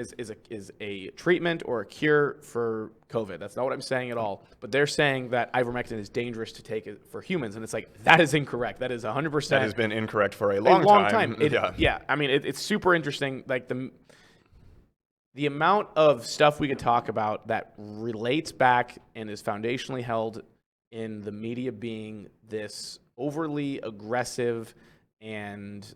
is a treatment or a cure for COVID. That's not what I'm saying at all. But they're saying that ivermectin is dangerous to take for humans. And it's like, that is incorrect. That is 100%. That has been incorrect for a long time. I mean, it's super interesting. Like, the amount of stuff we could talk about that relates back and is foundationally held in the media being this overly aggressive and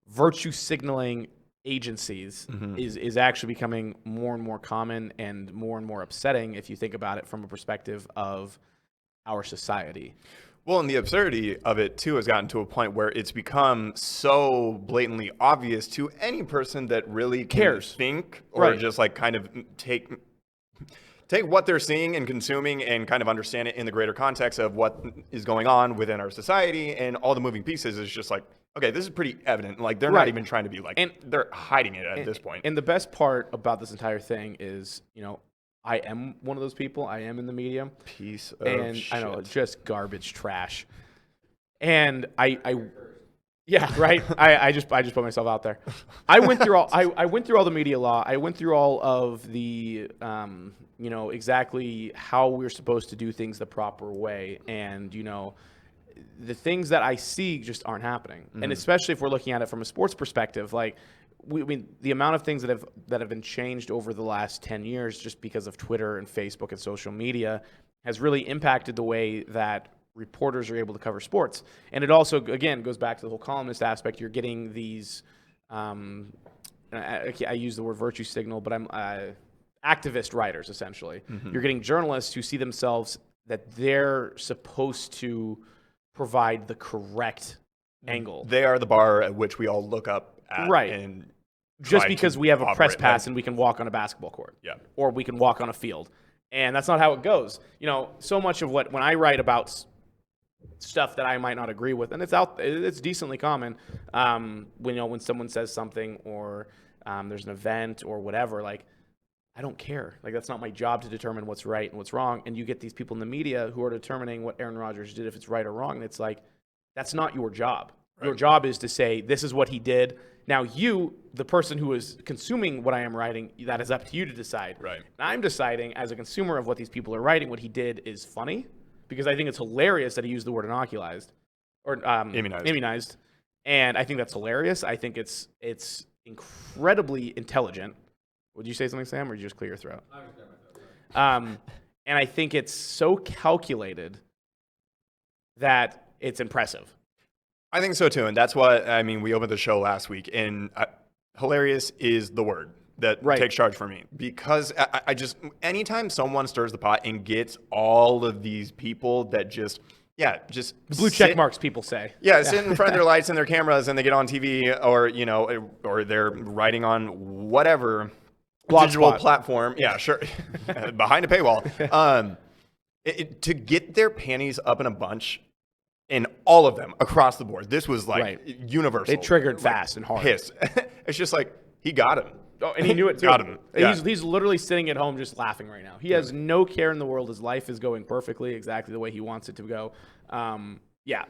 virtue signaling agencies is actually becoming more and more common and more upsetting if you think about it from a perspective of our society. Well, and the absurdity of it, too, has gotten to a point where it's become so blatantly obvious to any person that really cares, think, or just like kind of take what they're seeing and consuming and kind of understand it in the greater context of what is going on within our society and all the moving pieces is just like, okay, this is pretty evident. Like, they're not even trying to be like, and they're hiding it at this point. And the best part about this entire thing is, I am one of those people. I am in the media. Piece of shit. I know, just garbage trash. And I just put myself out there. I went through all the media law. I went through all of the exactly how we're supposed to do things the proper way, and the things that I see just aren't happening. And especially if we're looking at it from a sports perspective, like, the amount of things that have been changed over the last 10 years just because of Twitter and Facebook and social media has really impacted the way that reporters are able to cover sports. And it also, again, goes back to the whole columnist aspect. You're getting these, I use the word virtue signal, but activist writers, essentially. You're getting journalists who see themselves that they're supposed to provide the correct angle. They are the bar at which we all look up at. Right. And just try because to we have a press operate pass like- and we can walk on a basketball court. Yeah. Or we can walk on a field. And that's not how it goes. So much of when I write about stuff that I might not agree with, and it's decently common, when someone says something or there's an event or whatever, like, I don't care. Like, that's not my job to determine what's right and what's wrong. And you get these people in the media who are determining what Aaron Rodgers did, if it's right or wrong. And it's like, that's not your job. Right. Your job is to say, this is what he did. Now you, the person who is consuming what I am writing, that is up to you to decide. Right. And I'm deciding as a consumer of what these people are writing, what he did is funny, because I think it's hilarious that he used the word inoculized or immunized. And I think that's hilarious. I think it's incredibly intelligent. Would you say something, Sam, or did you just clear your throat? I just cleared my throat. And I think it's so calculated that it's impressive. I think so too, and that's what we opened the show last week, and hilarious is the word that takes charge for me, because I just, anytime someone stirs the pot and gets all of these people that just blue check marks, people say. Yeah, sit in front of their lights and their cameras, and they get on TV, or they're writing on whatever digital platform. Yeah, sure, behind a paywall. To get their panties up in a bunch. In all of them, across the board. This was universal. It triggered fast and hard. Piss. It's just like, he got him. Oh, and he knew it too. Got him. Yeah. He's literally sitting at home just laughing right now. He has no care in the world. His life is going perfectly, exactly the way he wants it to go.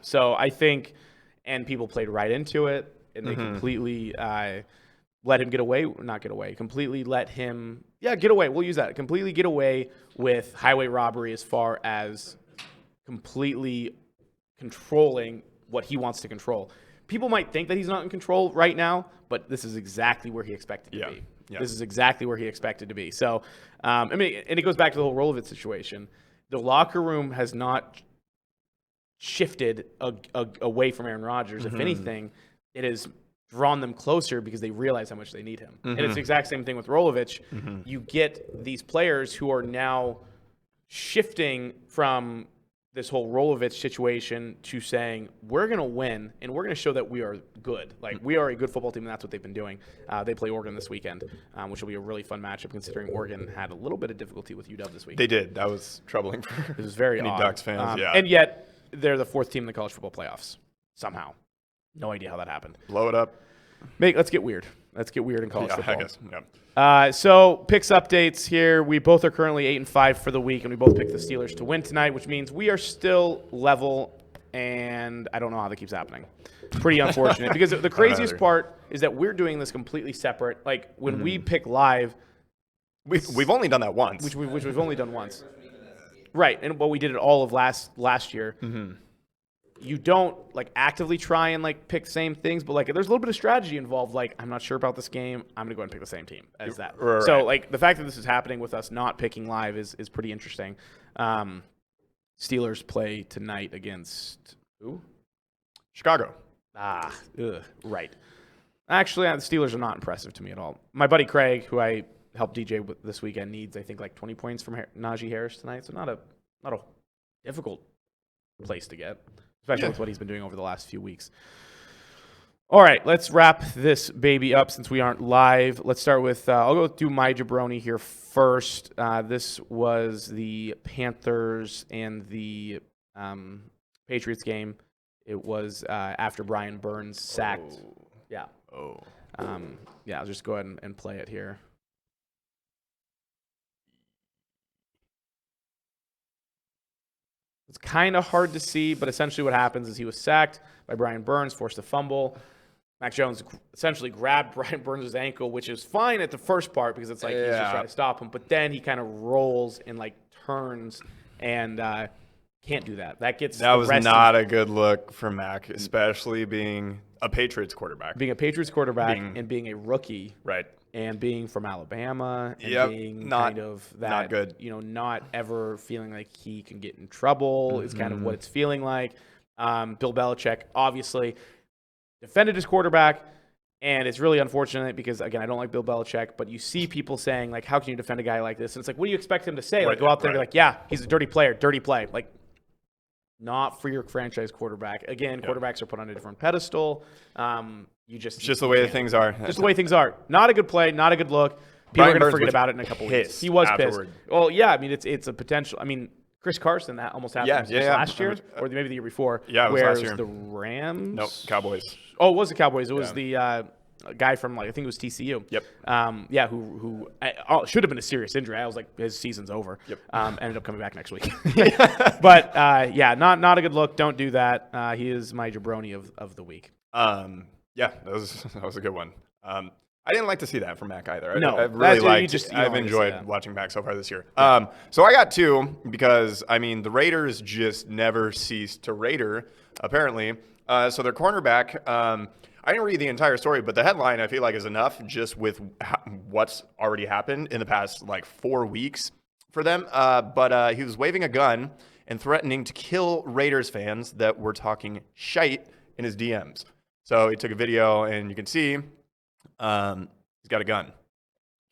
So I think, and people played right into it, and they completely let him get away. Not get away. Completely let him, get away. We'll use that. Completely get away with highway robbery as far as completely controlling what he wants to control. People might think that he's not in control right now, but this is exactly where he expected to be. Yeah. This is exactly where he expected to be. So, and it goes back to the whole Rolovich situation. The locker room has not shifted away from Aaron Rodgers. If anything, it has drawn them closer because they realize how much they need him. And it's the exact same thing with Rolovich. You get these players who are now shifting from this whole Rolovich situation to saying, we're going to win, and we're going to show that we are good. Like, we are a good football team, and that's what they've been doing. They play Oregon this weekend, which will be a really fun matchup, considering Oregon had a little bit of difficulty with UW this week. They did. That was troubling for it was very any odd. Ducks fans, And yet, they're the fourth team in the college football playoffs, somehow. No idea how that happened. Blow it up. Let's get weird. Let's get weird in college football. I guess. So picks updates here. We both are currently 8-5 for the week, and we both picked the Steelers to win tonight, which means we are still level, and I don't know how that keeps happening. Pretty unfortunate, because the craziest part is that we're doing this completely separate. Like, when we pick live, we've only done that once, which we've only done once, right? And we did it all of last year. You don't actively try and pick same things, but there's a little bit of strategy involved. I'm not sure about this game. I'm gonna go ahead and pick the same team as that. Right. So the fact that this is happening with us not picking live is pretty interesting. Steelers play tonight against who? Chicago. Right. Actually, the Steelers are not impressive to me at all. My buddy Craig, who I helped DJ with this weekend, needs 20 points from Najee Harris tonight. So not a difficult place to get. Especially with what he's been doing over the last few weeks. All right, let's wrap this baby up since we aren't live. Let's start with, I'll go do my jabroni here first. This was the Panthers and the Patriots game. It was after Brian Burns sacked. I'll just go ahead and play it here. It's kind of hard to see, but essentially what happens is he was sacked by Brian Burns, forced a fumble. Mac Jones essentially grabbed Brian Burns' ankle, which is fine at the first part because it's he's just trying to stop him. But then he kind of rolls and turns and can't do that. That was not a good look for Mac, especially being a Patriots quarterback. Being a Patriots quarterback and being a rookie. Right. And being from Alabama and being kind of that, not good. Not ever feeling like he can get in trouble is kind of what it's feeling like. Bill Belichick obviously defended his quarterback And it's really unfortunate because, again, I don't like Bill Belichick, but you see people saying, like, how can you defend a guy like this? And it's like, what do you expect him to say? Like, go out there and be like, yeah, he's a dirty player, dirty play. Like, not for your franchise quarterback. Again, quarterbacks are put on a different pedestal. It's just the way things are. Just the way things are. Not a good play, not a good look. People are going to forget about it in a couple weeks. He was afterward. pissed. Well, yeah, I mean, it's a potential. I mean, Chris Carson, that almost happened last year, or maybe the year before. Yeah, it was last year. The Rams? Nope, Cowboys. Oh, it was the Cowboys. It was the guy from, like, I think it was TCU. Yep. Who should have been a serious injury. I was like, his season's over. Yep. Ended up coming back next week. But, not a good look. Don't do that. He is my jabroni of the week. Yeah, that was a good one. I didn't like to see that from Mac either. No, I've really liked. you I've enjoyed watching Mac so far this year. So I got two because I mean the Raiders just never cease to Raider apparently. So their cornerback. I didn't read the entire story, but the headline I feel like is enough just with what's already happened in the past like 4 weeks for them. But he was waving a gun and threatening to kill Raiders fans that were talking shite in his DMs. So he took a video, and you can see he's got a gun.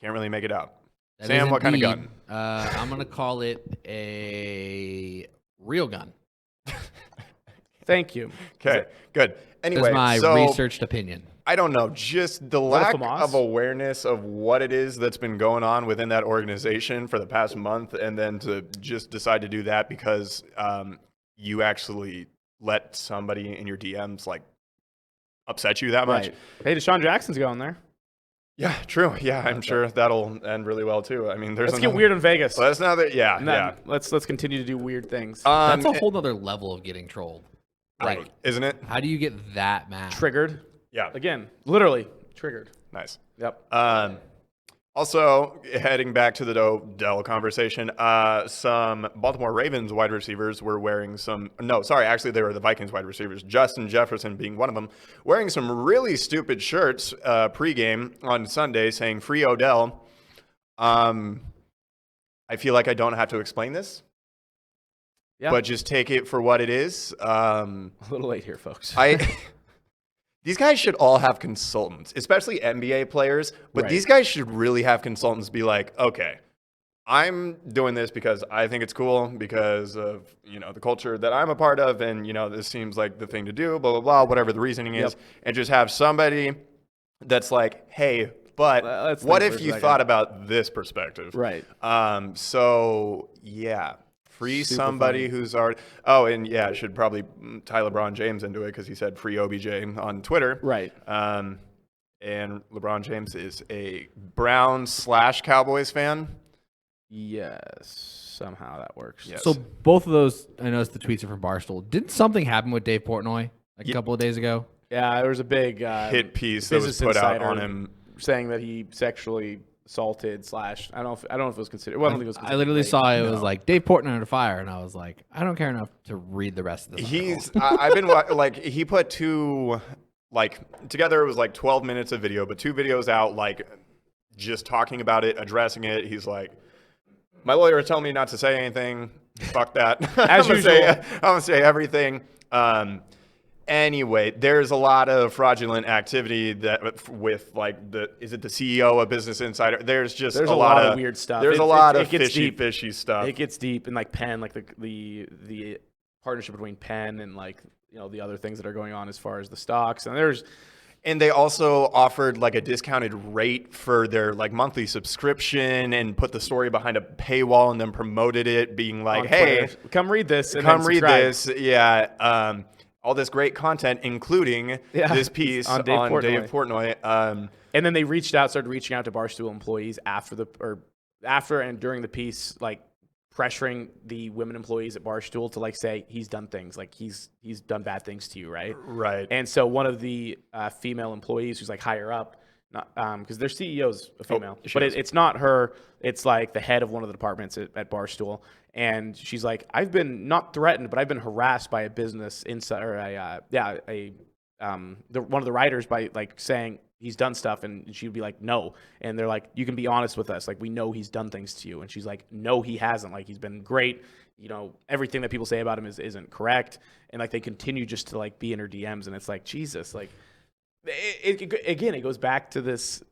Can't really make it out. That Sam, what kind of gun? I'm going to call it a real gun. Thank you. Okay, good. Anyway, that's my researched opinion. I don't know. Just the lack of awareness of what it is that's been going on within that organization for the past month, and then to just decide to do that because you actually let somebody in your DMs like upset you that much. Right. Hey, Deshaun Jackson's going there. Yeah, true. Yeah, I'm sure that'll end really well too. I mean, let's get weird in Vegas. Well, that's now that yeah. Let's continue to do weird things. That's a whole other level of getting trolled. Right, isn't it? How do you get that mad? Triggered. Yeah. Again, literally triggered. Nice. Yep. Also, heading back to the Dell conversation, some Baltimore Ravens wide receivers were wearing actually they were the Vikings wide receivers, Justin Jefferson being one of them, wearing some really stupid shirts pregame on Sunday saying "Free Odell." I feel like I don't have to explain this. Yeah. But just take it for what it is. A little late here, folks. These guys should all have consultants, especially NBA players. But these guys should really have consultants be like, okay, I'm doing this because I think it's cool because of, the culture that I'm a part of. And, this seems like the thing to do, blah, blah, blah, whatever the reasoning is. And just have somebody that's like, hey, but what if you thought about this perspective? Right. So, yeah. Free super somebody funny. Who's already. Oh, and yeah, should probably tie LeBron James into it because he said free OBJ on Twitter. Right. And LeBron James is a Browns/Cowboys fan. Yes, somehow that works. Yes. So both of those, I noticed the tweets are from Barstool. Didn't something happen with Dave Portnoy a couple of days ago? Yeah, there was a big hit piece that was put out on him saying that he sexually assaulted / I don't know if it was considered. Well, I don't think it was considered. I literally saw it was like Dave Portnoy under fire, and I was like, I don't care enough to read the rest of this. I've been he put two together. It was like 12 minutes of video, but 2 videos out just talking about it, addressing it. He's like, my lawyer is telling me not to say anything. Fuck that. As usual, I'm gonna say everything. Anyway, there's a lot of fraudulent activity that with is it the CEO of Business Insider? There's a lot of weird stuff. There's a lot of fishy stuff. It gets deep, and Penn, the partnership between Penn and the other things that are going on as far as the stocks, and they also offered a discounted rate for their monthly subscription and put the story behind a paywall and then promoted it, being like, hey, come read this. Come read this. Yeah. All this great content, including this piece on Dave Portnoy. And then they started reaching out to Barstool employees after and during the piece, pressuring the women employees at Barstool to say he's done things, he's done bad things to you, right? Right. And so one of the female employees who's higher up, because their CEO's a female, but it's not her. It's the head of one of the departments at Barstool. And she's like, I've been not threatened, but I've been harassed by a business insider, one of the writers by saying he's done stuff, and she would be like, no. And they're like, you can be honest with us. We know he's done things to you. And she's like, no, he hasn't. He's been great. Everything that people say about him isn't correct. And they continue just to be in her DMs. And it's Jesus, It goes back to this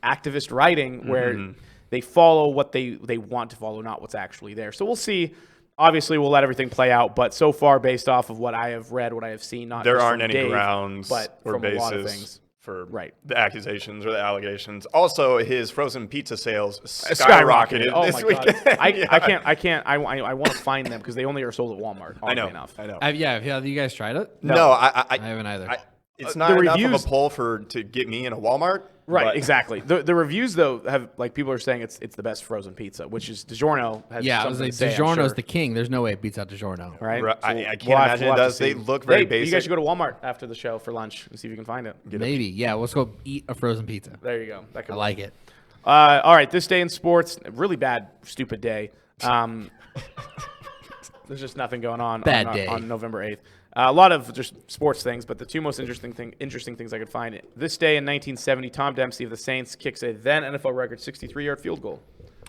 activist writing where they follow what they want to follow, not what's actually there. So we'll see. Obviously, we'll let everything play out, but so far, based off of what I have read, what I have seen, not there just aren't from any Dave, grounds but or from a lot of basis things. for Right. the accusations or the allegations. Also, his frozen pizza sales skyrocketed Oh this my weekend. god! I can't. I want to find them because they only are sold at Walmart. I know. Enough. I know. Have you guys tried it? No, I haven't either. It's The not enough reviews- of a poll to get me in a Walmart. Right, but- exactly. The reviews though have people are saying it's the best frozen pizza, which is DiGiorno has Yeah, I was something like, to say, I'm DiGiorno's sure. the king. There's no way it beats out DiGiorno. Right? Right, So I can't we'll have imagine to it does. see. They look very Hey, basic. You guys should go to Walmart after the show for lunch and see if you can find it. Maybe. Yeah, let's go eat a frozen pizza. There you go. That could I work. like it. All right, this day in sports, a really bad, stupid day. There's just nothing going on Bad day. on November 8th. A lot of just sports things, but the two most interesting things I could find. This day in 1970, Tom Dempsey of the Saints kicks a then NFL record 63-yard field goal.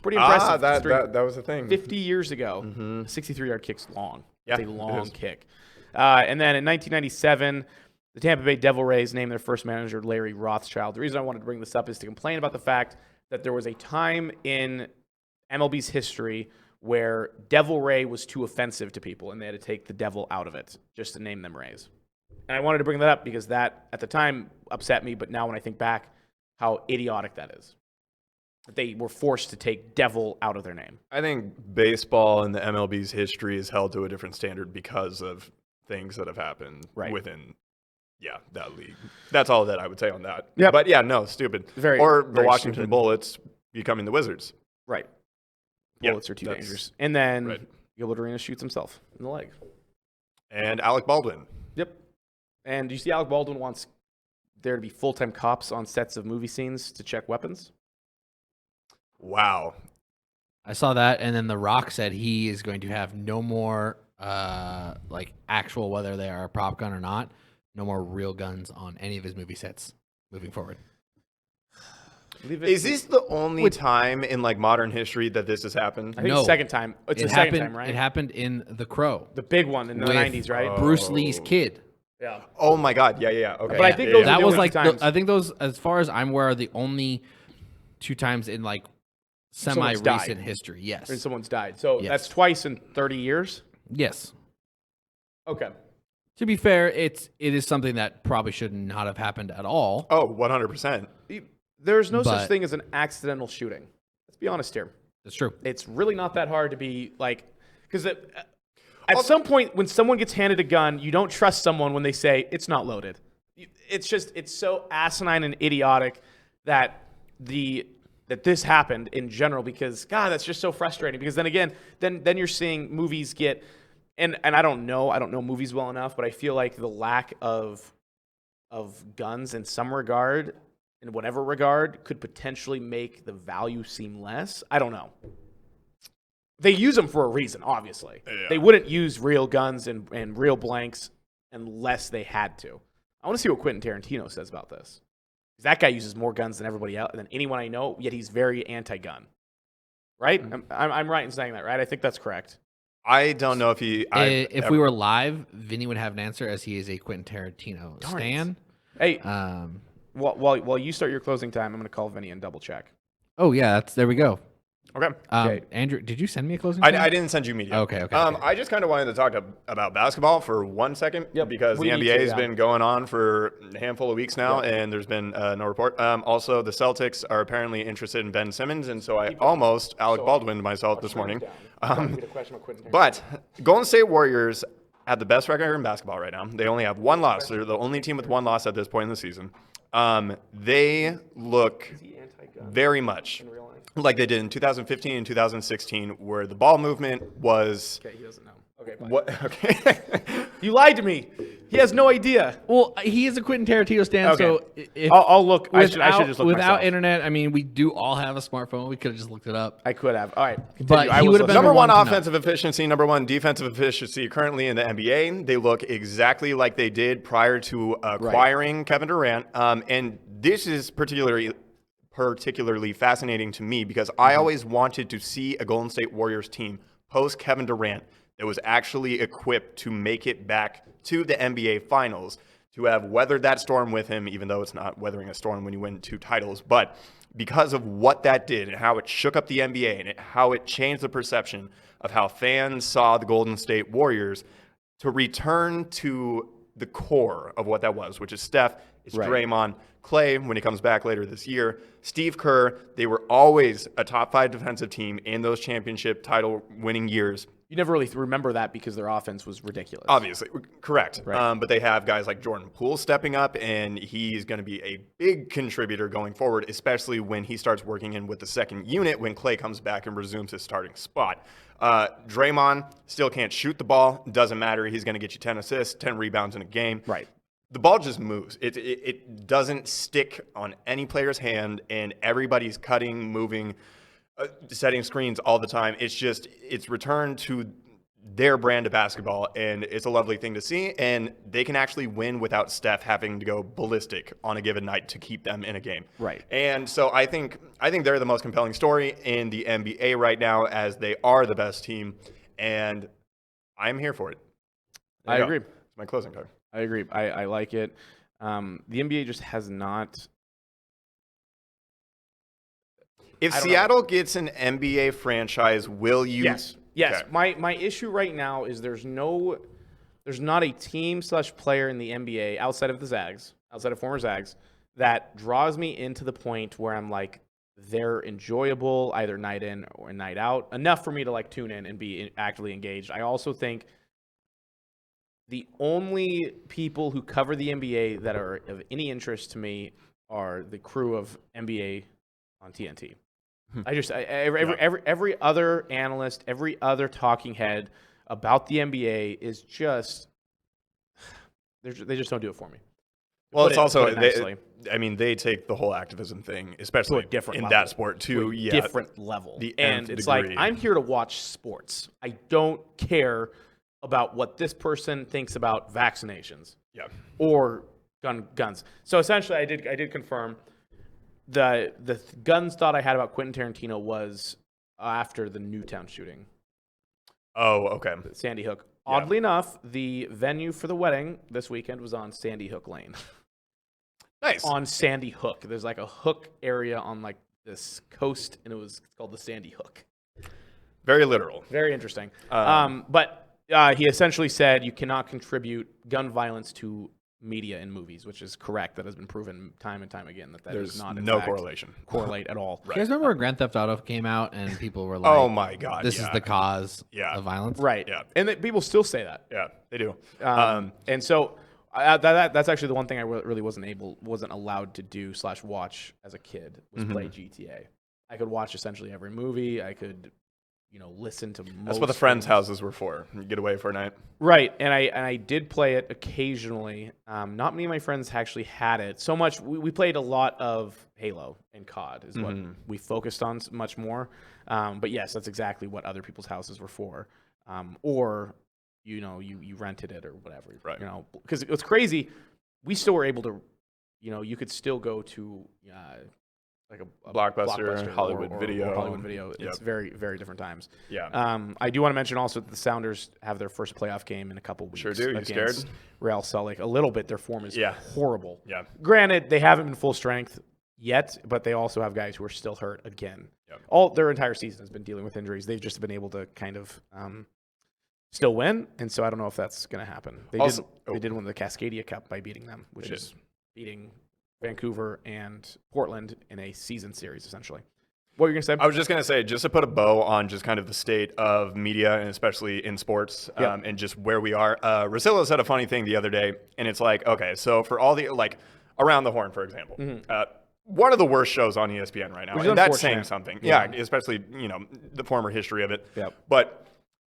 Pretty impressive. That was a thing. 50 years ago, 63-yard kick's long. Yeah, It's a it long is. kick. And then in 1997, the Tampa Bay Devil Rays named their first manager Larry Rothschild. The reason I wanted to bring this up is to complain about the fact that there was a time in MLB's history where Devil Ray was too offensive to people, and they had to take the devil out of it just to name them Rays. And I wanted to bring that up because that, at the time, upset me, but now when I think back, how idiotic that is. That they were forced to take devil out of their name. I think baseball and the MLB's history is held to a different standard because of things that have happened within, that league. That's all that I would say on that. Yep. But yeah, no, stupid. Very the Washington stupid. Bullets becoming the Wizards. Right. Yeah, Bullets are too that's dangerous. And then right. Gilbert Arenas shoots himself in the leg. And Alec Baldwin. Yep. And do you see Alec Baldwin wants there to be full-time cops on sets of movie scenes to check weapons? Wow. I saw that, and then The Rock said he is going to have no more, actual, whether they are a prop gun or not, no more real guns on any of his movie sets moving forward. Is this the only time in modern history that this has happened? I think No. it's the second time. It's the second time, right? It happened in The Crow. The big one in the With 90s, right? Bruce Lee's kid. Yeah. Oh my God! Yeah. Okay. But I think those are That the was only like, times. I think those, as far as I'm aware, are the only two times in Someone's semi-recent died. history. Yes. And someone's died. So Yes. that's twice in 30 years? Yes. Okay. To be fair, it is something that probably should not have happened at all. Oh, 100%. There's no But- such thing as an accidental shooting. Let's be honest here. That's true. It's really not that hard to be because at some point when someone gets handed a gun, you don't trust someone when they say it's not loaded. It's so asinine and idiotic that this happened in general because God, that's just so frustrating. Because then again, then you're seeing movies get and I don't know movies well enough, but I feel like the lack of guns in some regard, in whatever regard, could potentially make the value seem less. I don't know. They use them for a reason, obviously. Yeah. They wouldn't use real guns and real blanks unless they had to. I want to see what Quentin Tarantino says about this. 'Cause that guy uses more guns than everybody else, than anyone I know, yet he's very anti-gun. Right? I'm right in saying that, right? I think that's correct. I don't know if If we were live, Vinny would have an answer as he is a Quentin Tarantino Darn it. stan. Hey, Um, while you start your closing time, I'm going to call Vinny and double check. oh, yeah, there we go. Okay. Okay. Andrew, did you send me a closing I time? didn't send you media. Okay. I just kind of wanted to talk about basketball for 1 second because We the need NBA to, has yeah. been going on for a handful of weeks now, and there's been no report. Also, the Celtics are apparently interested in Ben Simmons, and so I almost Alec Baldwined myself this morning. But Golden State Warriors have the best record in basketball right now. They only have one loss. They're the only team with one loss at this point in the season. They look very much like they did in 2015 and 2016, where the ball movement was. Okay, he doesn't know. Okay, fine. What? Okay. You lied to me. He has no idea. Well, he is a Quentin Tarantino stan, Okay. so if I'll look. I should just look without myself. internet, I mean, we do all have a smartphone. We could have just looked it up. I could have. All right. Continue. But I he was would have been listening. Number one one to know. offensive efficiency, number one defensive efficiency currently in the NBA. They look exactly like they did prior to acquiring Kevin Durant. And this is particularly fascinating to me because I always wanted to see a Golden State Warriors team post Kevin Durant that was actually equipped to make it back to the NBA Finals, to have weathered that storm with him, even though it's not weathering a storm when you win 2 titles. But because of what that did and how it shook up the NBA and how it changed the perception of how fans saw the Golden State Warriors, to return to the core of what that was, which is Steph, it's Draymond, Clay when he comes back later this year, Steve Kerr. They were always a top 5 defensive team in those championship title winning years. You never really remember that because their offense was ridiculous. Obviously, correct. Right. But they have guys like Jordan Poole stepping up, and he's going to be a big contributor going forward, especially when he starts working in with the second unit when Clay comes back and resumes his starting spot. Draymond still can't shoot the ball. Doesn't matter. He's going to get you 10 assists, 10 rebounds in a game. Right. The ball just moves. It doesn't stick on any player's hand, and everybody's cutting, moving, setting screens all the time. It's returned to their brand of basketball, and it's a lovely thing to see. And they can actually win without Steph having to go ballistic on a given night to keep them in a game. Right. And so I think they're the most compelling story in the NBA right now, as they are the best team, and I'm here for it. I agree. It's my closing card. I agree. I like it. The NBA just has not. If Seattle gets an NBA franchise, will you? Yes. Okay. My issue right now is there's not a team/player in the NBA outside of the Zags, outside of former Zags, that draws me into the point where I'm like, they're enjoyable either night in or night out, enough for me to like tune in and be actively engaged. I also think the only people who cover the NBA that are of any interest to me are the crew of NBA on TNT. Every other analyst, every other talking head about the NBA is just they just don't do it for me. Well, it's also they take the whole activism thing, especially in that sport too. Different level. And it's degree. like, I'm here to watch sports. I don't care about what this person thinks about vaccinations. Yeah. Or guns. So essentially, I did confirm the guns thought I had about Quentin Tarantino was after the Newtown shooting. Oh, okay. Sandy Hook. Yeah. Oddly enough, the venue for the wedding this weekend was on Sandy Hook Lane. Nice. On Sandy Hook. There's like a hook area on like this coast, and it's called the Sandy Hook. Very literal. Very interesting. But he essentially said you cannot contribute gun violence to media and movies, which is correct. That has been proven time and time again that there's does not no correlate at all. Right. You guys remember when Grand Theft Auto came out and people were like, "Oh my god, this is the cause of violence." Right. Yeah. And people still say that. Yeah, they do. And so that's actually the one thing I really wasn't allowed to do / watch as a kid was play GTA. I could watch essentially every movie. I could, listen to. That's what the friends' houses were for. You get away for a night. Right, and I did play it occasionally. Not many of my friends actually had it. So much we played a lot of Halo and COD is what we focused on much more. But yes, that's exactly what other people's houses were for. Or you rented it or whatever. Right. Because it's crazy. We still were able to, you could still go to like a Blockbuster, Hollywood Video. Or Hollywood Video. It's very, very different times. Yeah. I do want to mention also that the Sounders have their first playoff game in a couple weeks. Sure do. You scared? Real Salt Lake. A little bit. Their form is horrible. Yeah. Granted, they haven't been full strength yet, but they also have guys who are still hurt again. Yep. Their entire season has been dealing with injuries. They've just been able to kind of still win, and so I don't know if that's going to happen. They did win the Cascadia Cup by beating them, which is beating Vancouver and Portland in a season series, essentially. What were you going to say? I was just going to say, just to put a bow on just kind of the state of media, and especially in sports, and just where we are. Russillo said a funny thing the other day, and it's like, okay, so for all the, like, Around the Horn, for example, one of the worst shows on ESPN right now, and that's saying something. Yeah, especially, the former history of it. Yep. But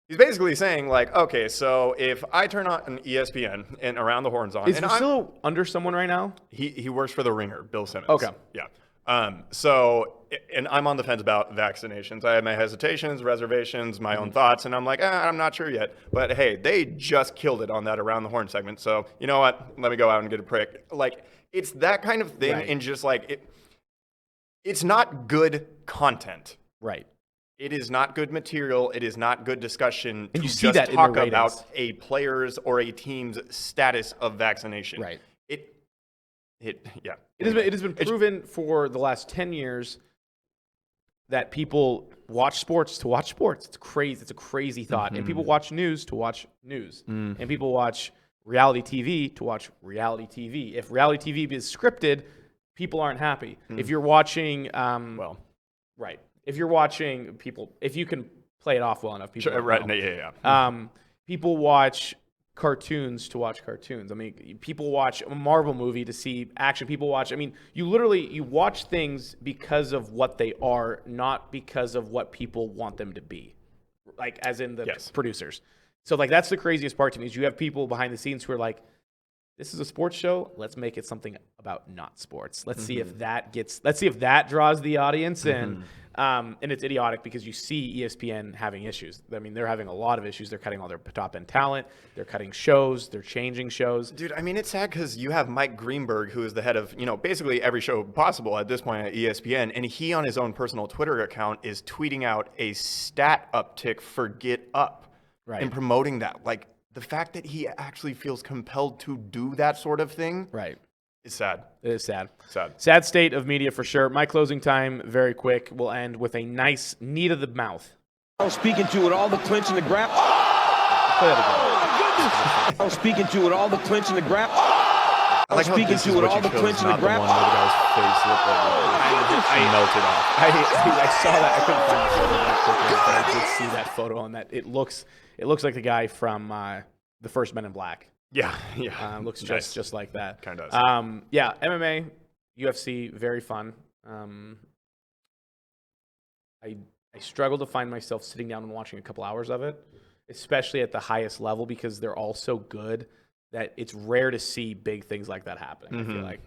he's basically saying, like, okay, so if I turn on an ESPN and Around the Horn's on. Is Russillo under someone right now? He works for The Ringer, Bill Simmons. Okay. Yeah. And I'm on the fence about vaccinations. I have my hesitations, reservations, my own thoughts, and I'm like, I'm not sure yet. But hey, they just killed it on that Around the Horn segment. So you know what? Let me go out and get a prick. Like, it's that kind of thing, and just like it's not good content. Right. It is not good material. It is not good discussion and to you see just that talk in the about a player's or a team's status of vaccination. Right. It yeah. It has been proven for the last 10 years that people watch sports to watch sports. It's crazy. It's a crazy thought. And people watch news to watch news. And people watch reality TV to watch reality TV. If reality TV is scripted, people aren't happy. If you're watching, right. If you're watching people, if you can play it off well enough, people people watch cartoons to watch cartoons. I mean, people watch a Marvel movie to see action. People watch, I mean, you watch things because of what they are, not because of what people want them to be. Like, as in the producers. So, like, that's the craziest part to me is you have people behind the scenes who are like, this is a sports show. Let's make it something about not sports. Let's see if that draws the audience in. And it's idiotic because you see ESPN having issues. I mean, they're having a lot of issues. They're cutting all their top-end talent. They're cutting shows. They're changing shows. Dude, I mean, it's sad because you have Mike Greenberg, who is the head of, basically every show possible at this point at ESPN, and he on his own personal Twitter account is tweeting out a stat uptick for Get Up and promoting that. Like, the fact that he actually feels compelled to do that sort of thing. Right. It's sad. It is sad. Sad state of media for sure. My closing time, very quick, will end with a nice need of the mouth. I was speaking to with all the clinch and the grab. Play that again. I was speaking to with all the clinch and the grab. I like how this is what you chose, not the one where the guy's face looked like it melted off. I saw that. I couldn't find the photo that quickly, but I did see that photo on that. It looks like the guy from the first Men in Black. Yeah. Looks just like that. Kind of does. MMA, UFC, very fun. I struggle to find myself sitting down and watching a couple hours of it, especially at the highest level because they're all so good that it's rare to see big things like that happening. I feel like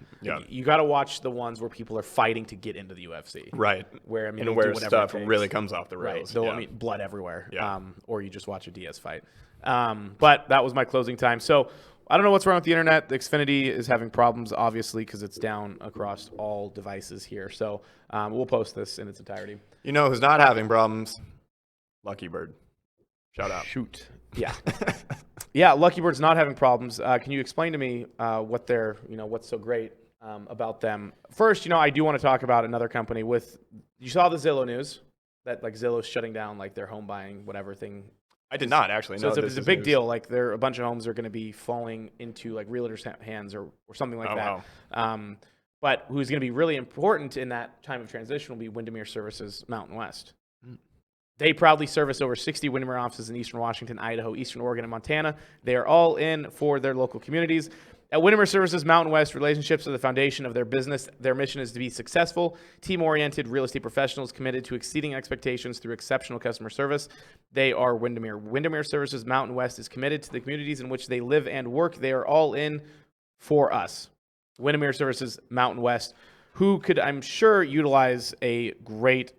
you got to watch the ones where people are fighting to get into the UFC. Right. Where where stuff really comes off the rails. Right. So I mean, blood everywhere. Yeah. Or you just watch a Diaz fight. But that was my closing time. So I don't know what's wrong with the internet. The Xfinity is having problems, obviously, because it's down across all devices here. So we'll post this in its entirety. You know who's not having problems? LuckyBird. Shout out. Shoot. Yeah. Yeah, LuckyBird's not having problems. Can you explain to me what they're, what's so great about them? First, I do want to talk about another company you saw the Zillow news that like Zillow's shutting down like their home buying whatever thing. I did not actually know. So it's a big deal. Like a bunch of homes are going to be falling into like realtors' hands or something like that. Wow. But who's going to be really important in that time of transition will be Windermere Services Mountain West. They proudly service over 60 Windermere offices in Eastern Washington, Idaho, Eastern Oregon, and Montana. They are all in for their local communities. At Windermere Services Mountain West, relationships are the foundation of their business. Their mission is to be successful, team-oriented real estate professionals committed to exceeding expectations through exceptional customer service. They are Windermere. Windermere Services Mountain West is committed to the communities in which they live and work. They are all in for us. Windermere Services Mountain West, who could, I'm sure, utilize a great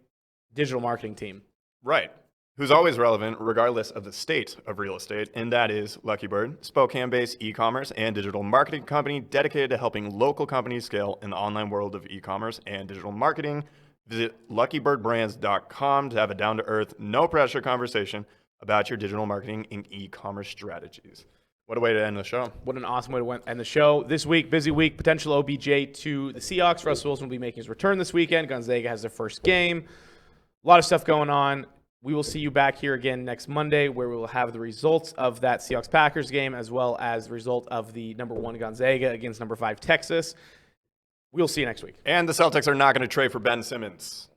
digital marketing team. Right. Who's always relevant regardless of the state of real estate, and that is LuckyBird, Spokane-based e-commerce and digital marketing company dedicated to helping local companies scale in the online world of e-commerce and digital marketing. Visit luckybirdbrands.com to have a down-to-earth, no-pressure conversation about your digital marketing and e-commerce strategies. What a way to end the show. What an awesome way to end the show. This week, busy week, potential OBJ to the Seahawks. Russell Wilson will be making his return this weekend. Gonzaga has their first game. A lot of stuff going on. We will see you back here again next Monday where we will have the results of that Seahawks-Packers game as well as the result of the number 1 Gonzaga against number 5 Texas. We'll see you next week. And the Celtics are not going to trade for Ben Simmons.